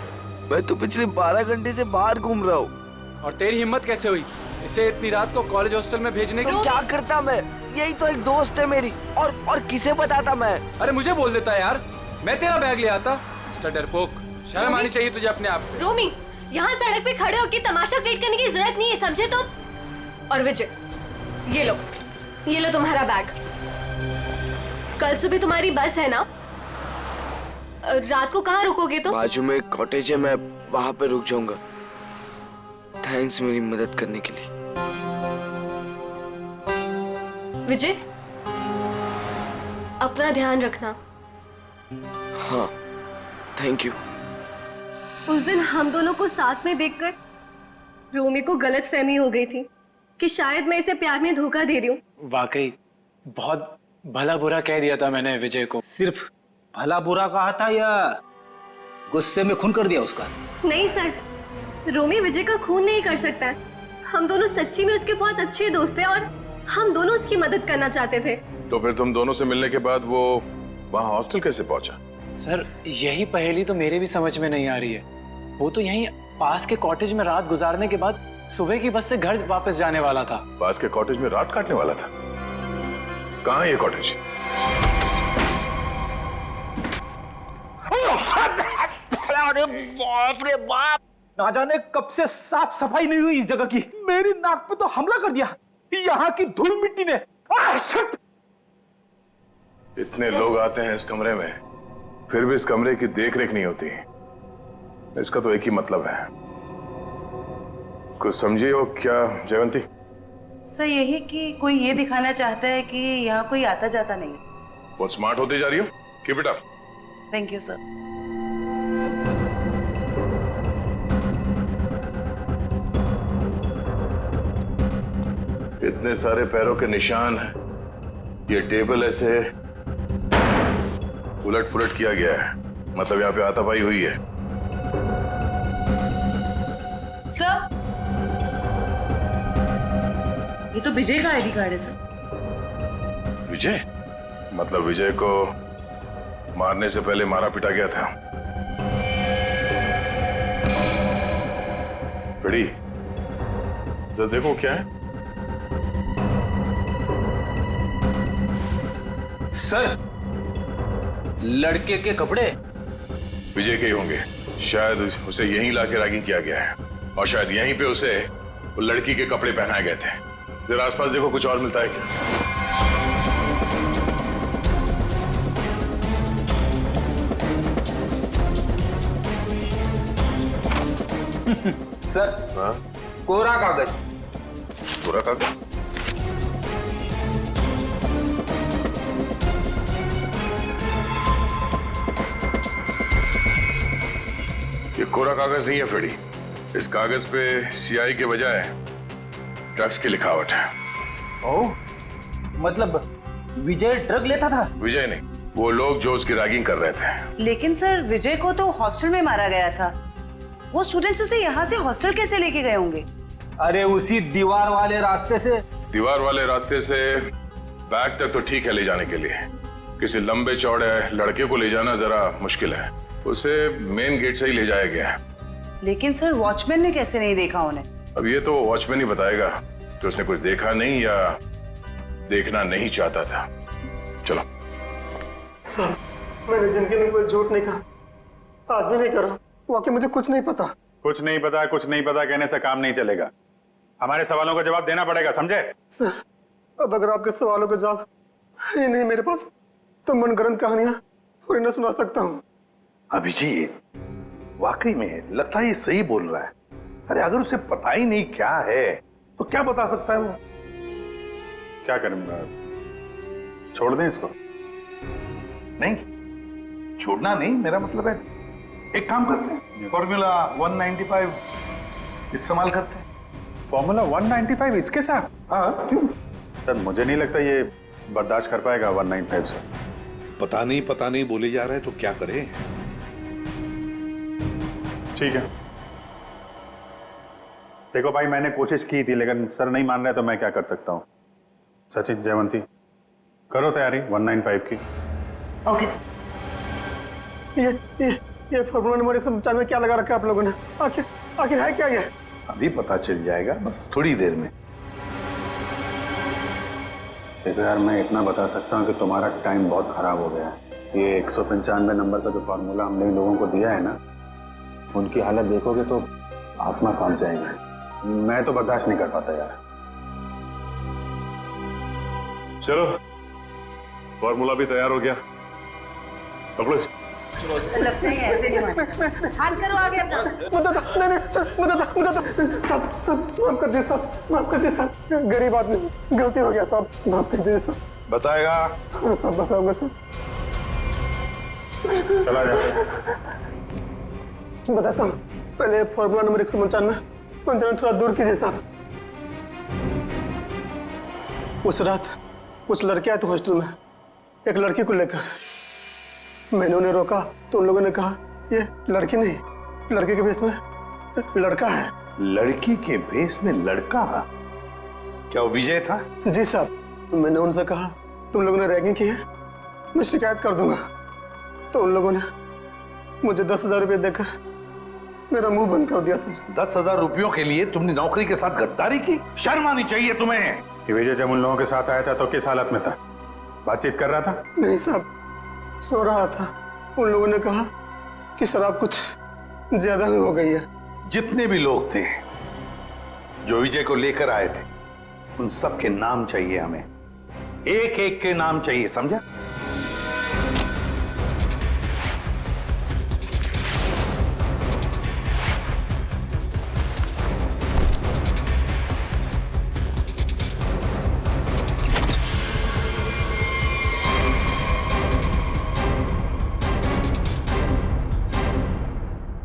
मैं तो पिछले 12 घंटे से बाहर घूम रहा हूँ। और तेरी हिम्मत कैसे हुई इसे इतनी रात को कॉलेज हॉस्टल में भेजने की? तो क्या करता मैं? यही तो एक दोस्त है मेरी। और किसे बताता मैं? अरे मुझे बोल देता यार, मैं तेरा बैग ले आता। मिस्टर डरपोक, शर्म आनी चाहिए तुझे अपने आप पे। रोमी, यहाँ सड़क पे खड़े होकर तमाशा क्रिएट करने की जरूरत नहीं है, समझे तुम? और विजय, ये लो तुम्हारा बैग। कल सुबह तुम्हारी बस है ना? रात को कहाँ रुकोगे तुम? बाजू में एक कॉटेज है, मैं वहाँ पे रुक जाऊंगा। थैंक्स मेरी मदद करने के लिए। विजय, अपना ध्यान रखना। हाँ, थैंक यू। उस दिन हम दोनों को साथ में देखकर रोमी को गलतफहमी हो गई थी कि शायद मैं इसे प्यार में धोखा दे रही हूँ। वाकई बहुत भला बुरा कह दिया था मैंने विजय को। सिर्फ भला बुरा कहा था या गुस्से में खून कर दिया उसका? नहीं सर, रोमी विजय का खून नहीं कर सकता है। हम दोनों सच्ची में उसके बहुत अच्छे दोस्त हैं और हम दोनों उसकी मदद करना चाहते थे। तो फिर तुम दोनों से मिलने के बाद वो वहाँ हॉस्टल कैसे पहुंचा? सर यही पहेली तो मेरे भी समझ में नहीं आ रही है। वो तो यहीं पास के कॉटेज में रात गुजारने के बाद सुबह की बस से घर वापस जाने वाला था। पास के कॉटेज में रात काटने वाला था? कहाँ है ये कॉटेज? अरे बाप रे बाप, ना जाने कब से साफ सफाई नहीं हुई इस जगह की। मेरी नाक पे तो हमला कर दिया यहाँ की धूल मिट्टी ने। इतने लोग आते हैं इस कमरे में, फिर भी इस कमरे की देखरेख नहीं होती। इसका तो एक ही मतलब है। कुछ समझी हो क्या जयवंती? सर यही कि कोई ये दिखाना चाहता है कि यहाँ कोई आता जाता नहीं। बहुत स्मार्ट होती जा रही हो। Keep it up. Thank you sir. इतने सारे पैरों के निशान हैं। ये टेबल ऐसे उलट पुलट किया गया है, मतलब यहाँ पे हाथापाई हुई है। सर ये तो विजय का आईडी कार्ड है सर। विजय? मतलब विजय को मारने से पहले मारा पिटा गया था। बड़ी तो देखो क्या है। सर लड़के के कपड़े विजय के ही होंगे। शायद उसे यहीं लाके रैगिंग किया गया है और शायद यहीं पे उसे वो लड़की के कपड़े पहनाए गए थे। जरा आसपास देखो, कुछ और मिलता है क्या? सर हाँ? कोरा कागज। कोरा कागज? ये कोरा कागज नहीं है फेडी। इस कागज पे सियाही के बजाय ड्रग्स की लिखावट है। ओह, मतलब विजय ड्रग लेता था? विजय नहीं, वो लोग जो उसकी रैगिंग कर रहे थे। लेकिन सर विजय को तो हॉस्टल में मारा गया था। वो स्टूडेंट्स उसे यहाँ से हॉस्टल कैसे लेके गए होंगे? अरे उसी दीवार वाले रास्ते से। दीवार वाले रास्ते से बैग तक तो ठीक है ले जाने के लिए, किसी लंबे चौड़े लड़के को ले जाना जरा मुश्किल है। उसे मेन गेट से ही ले जाया गया है। लेकिन सर वॉचमैन ने कैसे नहीं देखा उन्हें? अब ये तो वॉचमैन ही बताएगा कि उसने कुछ देखा नहीं या देखना नहीं चाहता था। चलो। सर मैंने जिंदगी में कोई झूठ नहीं कहा, आज भी नहीं करा। वाकई मुझे कुछ नहीं पता। कुछ नहीं पता कहने से काम नहीं चलेगा। हमारे सवालों का जवाब देना पड़ेगा, समझे? सर अब अगर आपके सवालों का जवाब है नहीं मेरे पास तो मनगढ़ंत कहानियां थोड़ी ना सुना सकता हूँ। अभिजीत वाकई में लगता है ये सही बोल रहा है। अरे अगर उसे पता ही नहीं क्या है तो क्या बता सकता है वो? क्या करूंगा, छोड़ दें इसको? नहीं, छोड़ना नहीं, मेरा मतलब है एक काम करते हैं, फॉर्मूला 195 इस्तेमाल करते हैं। फॉर्मूला 195 इसके साथ? हाँ, क्यों? सर मुझे नहीं लगता ये बर्दाश्त कर पाएगा 195 से। पता नहीं बोले जा रहे हैं तो क्या करें? ठीक है, देखो भाई मैंने कोशिश की थी लेकिन सर नहीं मान रहे तो मैं क्या कर सकता हूँ। सचिन, जयवंती, करो तैयारी 195 की। Okay sir. ये फॉर्मूला नंबर 195 में क्या लगा रखा है आप लोगों ने? आखिर है क्या ये? अभी पता चल जाएगा, बस थोड़ी देर में। देखो यार, मैं इतना बता सकता हूँ कि तुम्हारा टाइम बहुत खराब हो गया है। ये 195 नंबर का जो फार्मूला हमने इन लोगों को दिया है ना, उनकी हालत देखोगे तो आत्मा कांप जाएगी। मैं तो बर्दाश्त नहीं कर पाता यार। चलो, फॉर्मूला भी तैयार हो गया, पकड़ो इसे। लगता है ऐसे नहीं मानेगा। हाथ करो आगे अपना। सब माफ कर दे साहब, गरीब आदमी, गलती हो गया साहब, माफ कर दे साहब। बताएगा? हाँ साहब, बताऊंगा साहब। चला जा। बताता हूँ, पहले फॉर्मूला नंबर 195 थोड़ा दूर कीजिए साहब। उस रात कुछ लड़के आए थे हॉस्टल में, एक लड़की को लेकर। मैंने उन्हें रोका तो उन लोगों ने कहा ये लड़की नहीं, लड़के के भेष में लड़का है। लड़की के भेष में लड़का? क्या वो विजय था? जी साहब। मैंने उनसे कहा तुम लोगों ने रैगिंग की है, मैं शिकायत कर दूंगा। तो उन लोगों ने मुझे 10,000 रुपये देकर मेरा मुंह बंद कर दिया सर। 10,000 रुपयों के लिए तुमने नौकरी के साथ गद्दारी की? शर्म आनी चाहिए तुम्हें। ये विजय जब उन लोगों के साथ आया था तो किस हालत में था? बातचीत कर रहा था? नहीं साहब, सो रहा था। उन लोगों ने कहा कि शराब कुछ ज्यादा ही हो गई है। जितने भी लोग थे जो विजय को लेकर आए थे, उन सब के नाम चाहिए हमें, एक एक के नाम चाहिए, समझा?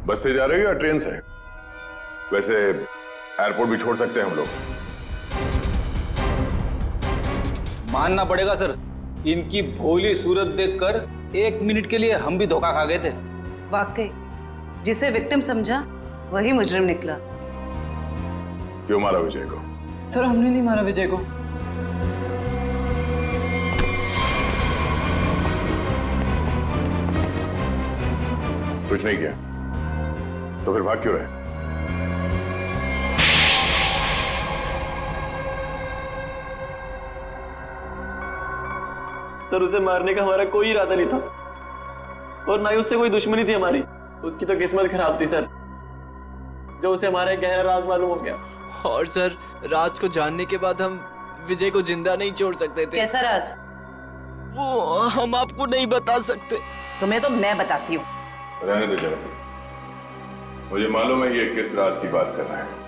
बस से जा रहे हो या ट्रेन से? वैसे एयरपोर्ट भी छोड़ सकते हैं हम लोग। मानना पड़ेगा सर, इनकी भोली सूरत देखकर 1 मिनट के लिए हम भी धोखा खा गए थे। वाकई जिसे विक्टिम समझा वही मुजरिम निकला। क्यों मारा विजय को? सर हमने नहीं मारा विजय को। कुछ नहीं किया तो फिर भाग क्यों रहे? सर उसे मारने का हमारा कोई इरादा नहीं था और ना ही उससे कोई दुश्मनी थी हमारी। उसकी तो किस्मत खराब थी सर, जो उसे हमारा एक गहरा राज मालूम हो गया। और सर, राज को जानने के बाद हम विजय को जिंदा नहीं छोड़ सकते थे। कैसा राज? वो हम आपको नहीं बता सकते। तुम्हें तो मैं बताती हूँ। रहने दो जरा, मुझे मालूम है ये किस राज की बात कर रहा है।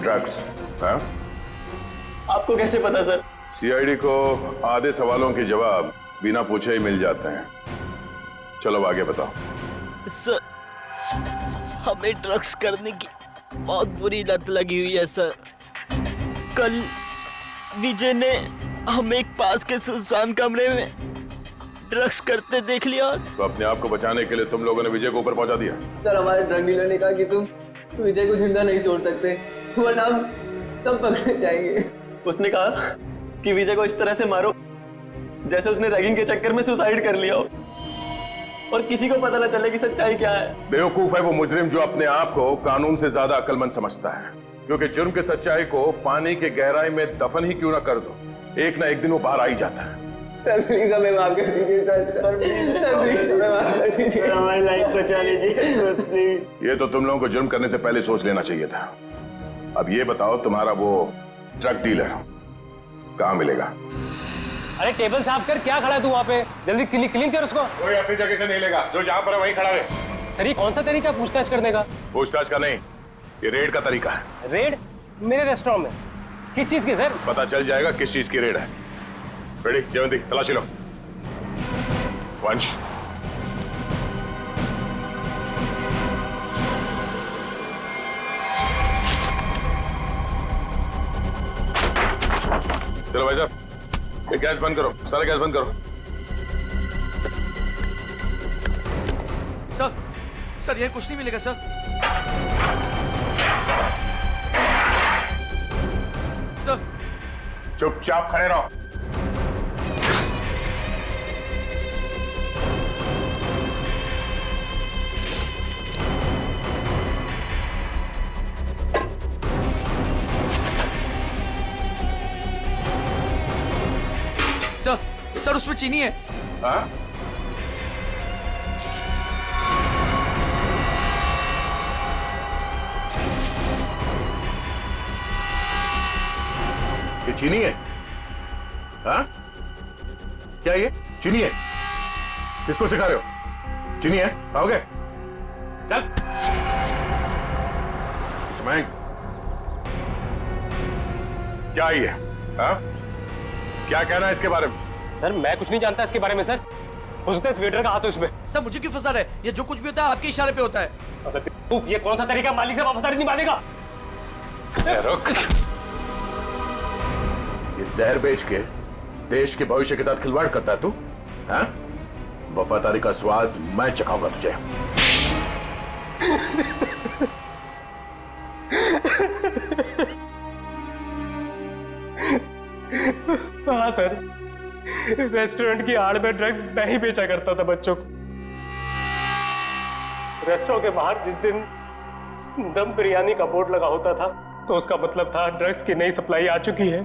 ड्रग्स? हाँ? आपको कैसे पता सर? सीआईडी को आधे सवालों के जवाब बिना पूछे ही मिल जाते हैं। चलो आगे बताओ। सर, हमें ड्रग्स करने की बहुत बुरी लत लगी हुई है सर। कल विजय ने हमें एक पास के सुनसान कमरे में ड्रग्स करते देख लिया। तो अपने आप को बचाने के लिए तुम लोगों ने विजय को ऊपर पहुंचा दिया? सर हमारे ड्रग डीलर ने कहा कि तुम विजय को जिंदा नहीं छोड़ सकते, वरना हम तब पकड़े जाएंगे। उसने कहा कि विजय को इस तरह से मारो जैसे उसने रैगिंग के चक्कर में सुसाइड कर लिया हो और किसी को पता न चले कि सच्चाई क्या है। बेवकूफ है वो मुजरिम जो अपने आप को कानून से ज्यादा अक्लमंद समझता है, क्योंकि जुर्म की सच्चाई को पानी के गहराई में दफन ही क्यों ना कर दो, एक ना एक दिन वो बाहर आ ही जाता है। सर प्लीज हमें माफ कर दीजिए सर। सर प्लीज हमें माफ कर दीजिए, हमारी लाइफ बचा लीजिए सर प्लीज। ये तो तुम लोगों को जुर्म करने से पहले सोच लेना चाहिए था। अब ये बताओ, तुम्हारा वो ड्रग डीलर कहाँ मिलेगा? अरे टेबल साफ कर, क्या खड़ा है तू वहाँ पे? जल्दी क्लीन कर उसको। कोई अपनी जगह से नहीं लेगा, जो जहाँ पर है वहीं खड़ा रहे। सर ये कौन सा तरीका पूछताछ करने का? पूछताछ का नहीं, ये रेड का तरीका है। रेड? मेरे रेस्टोरेंट में? किस चीज की सर? पता चल जाएगा किस चीज की रेड है। रेडी, जयवंती तलाशी लो। वंश इधर, ये गैस बंद करो, सारा गैस बंद करो। सर ये कुछ नहीं मिलेगा सर। सर चुपचाप खड़े रहो। सर उसमें चीनी है। हाँ? ये चीनी है? हाँ? क्या ये चीनी है? किसको सिखा रहे हो? चीनी है? खाओगे? चल। इसमें क्या ये? हाँ? क्या कहना है इसके बारे में? सर मैं कुछ नहीं जानता इसके बारे में सर। हो सकता है इस वेटर का हाथ हो इसमें। सर मुझे क्यों फंसा रहे? ये जो कुछ भी होता है आपके इशारे पे होता है। अबे ये कौन सा तरीका माली से वफादारी निभाने का? रुक। ये जहर बेच के देश के भविष्य के साथ खिलवाड़ करता है तू? हाँ? वफादारी का स्वाद मैं चखाऊंगा तुझे। हाँ सर, रेस्टोरेंट की आड़ में ड्रग्स मैं ही बेचा करता था बच्चों को। रेस्टोरेंट के बाहर जिस दिन दम बिरयानी का बोर्ड लगा होता था तो उसका मतलब था ड्रग्स की नई सप्लाई आ चुकी है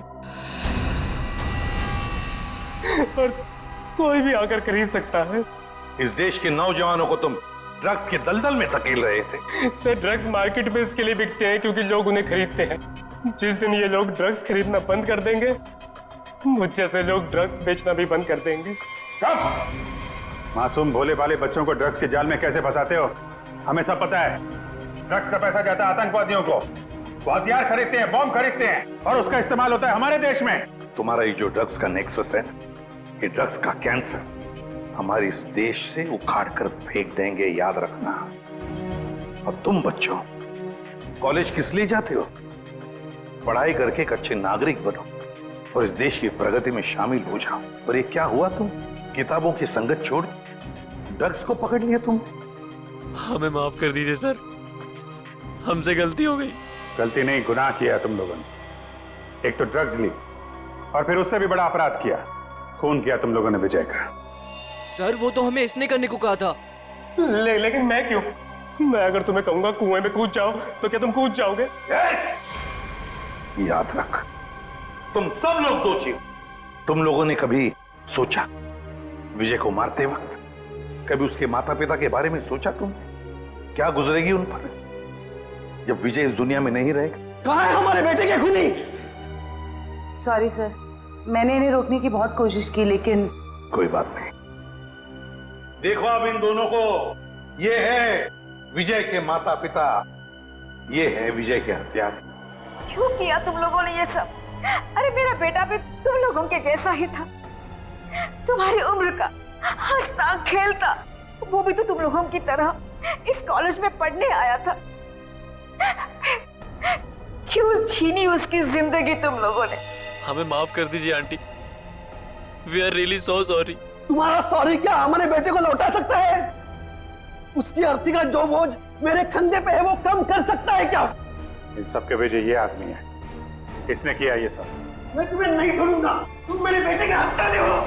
और कोई भी आकर खरीद सकता है। इस देश के नौजवानों को तुम ड्रग्स के दलदल में धकेल रहे थे। सर ड्रग्स मार्केट में इसके लिए बिकते हैं क्योंकि लोग उन्हें खरीदते हैं। जिस दिन ये लोग ड्रग्स खरीदना बंद कर देंगे मुझ जैसे लोग ड्रग्स बेचना भी बंद कर देंगे। मासूम भोले भाले बच्चों को ड्रग्स के जाल में कैसे फंसाते हो हमें सब पता है। ड्रग्स का पैसा जाता है आतंकवादियों को, वो हथियार खरीदते हैं, बॉम्ब खरीदते हैं और उसका इस्तेमाल होता है हमारे देश में। तुम्हारा ये जो ड्रग्स का नेक्सस है, ये ड्रग्स का कैंसर हमारे इस देश से उखाड़ कर फेंक देंगे, याद रखना। और तुम बच्चों कॉलेज किस लिए जाते हो? पढ़ाई करके एक अच्छे नागरिक बनो और इस देश की प्रगति में शामिल हो जाओ। और ये क्या हुआ, तुम किताबों की संगत छोड़ ड्रग्स को पकड़ लिया तुम। हमें माफ कर दीजिए सर, हमसे गलती हो गई। गलती नहीं, गुनाह किया तुम लोगों ने। एक तो ड्रग्स ली और फिर उससे भी बड़ा अपराध किया, खून किया तुम लोगों ने विजय का। सर वो तो हमें इसने करने को कहा था। लेकिन मैं क्यों? मैं अगर तुम्हें कहूंगा कुएं में कूद जाओ तो क्या तुम कूद जाओगे? याद रख, तुम सब लोग दोषी हो। तुम लोगों ने कभी सोचा विजय को मारते वक्त, कभी उसके माता पिता के बारे में सोचा तुम क्या गुजरेगी उन पर जब विजय इस दुनिया में नहीं रहेगा? कहाँ है हमारे बेटे के खूनी? सॉरी सर, मैंने इन्हें रोकने की बहुत कोशिश की लेकिन कोई बात नहीं। देखो अब इन दोनों को, ये है विजय के माता पिता, ये है विजय के हत्यार। क्यों किया तुम लोगों ने ये सब? अरे मेरा बेटा भी तुम लोगों के जैसा ही था, तुम्हारी उम्र का, हंसता खेलता। वो भी तो तुम लोगों की तरह इस कॉलेज में पढ़ने आया था। क्यों छीनी उसकी जिंदगी तुम लोगों ने? हमें माफ कर दीजिए aunty, we are really so sorry. तुम्हारा सॉरी क्या हमारे बेटे को लौटा सकता है? उसकी अर्थी का जो बोझ मेरे कंधे पे है वो कम कर सकता है क्या? इन सब के वजह ये आदमी है, इसने किया ये सब। मैं तुम्हें नहीं छोड़ूंगा, तुम मेरे बेटे के हत्यारे हो।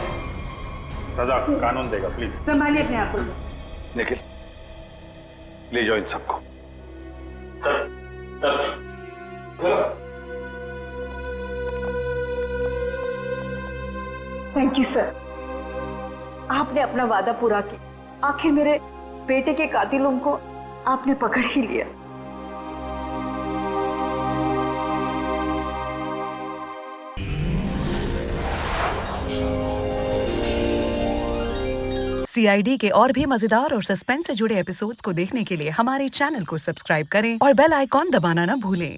सजा कानून देगा, प्लीज संभालिए अपने आप को। निखिल ले जाओ इन सबको। थैंक यू सर, आपने अपना वादा पूरा किया। आखिर मेरे बेटे के कातिलों को आपने पकड़ ही लिया। CID के और भी मजेदार और सस्पेंस से जुड़े एपिसोड्स को देखने के लिए हमारे चैनल को सब्सक्राइब करें और बेल आइकॉन दबाना ना भूलें।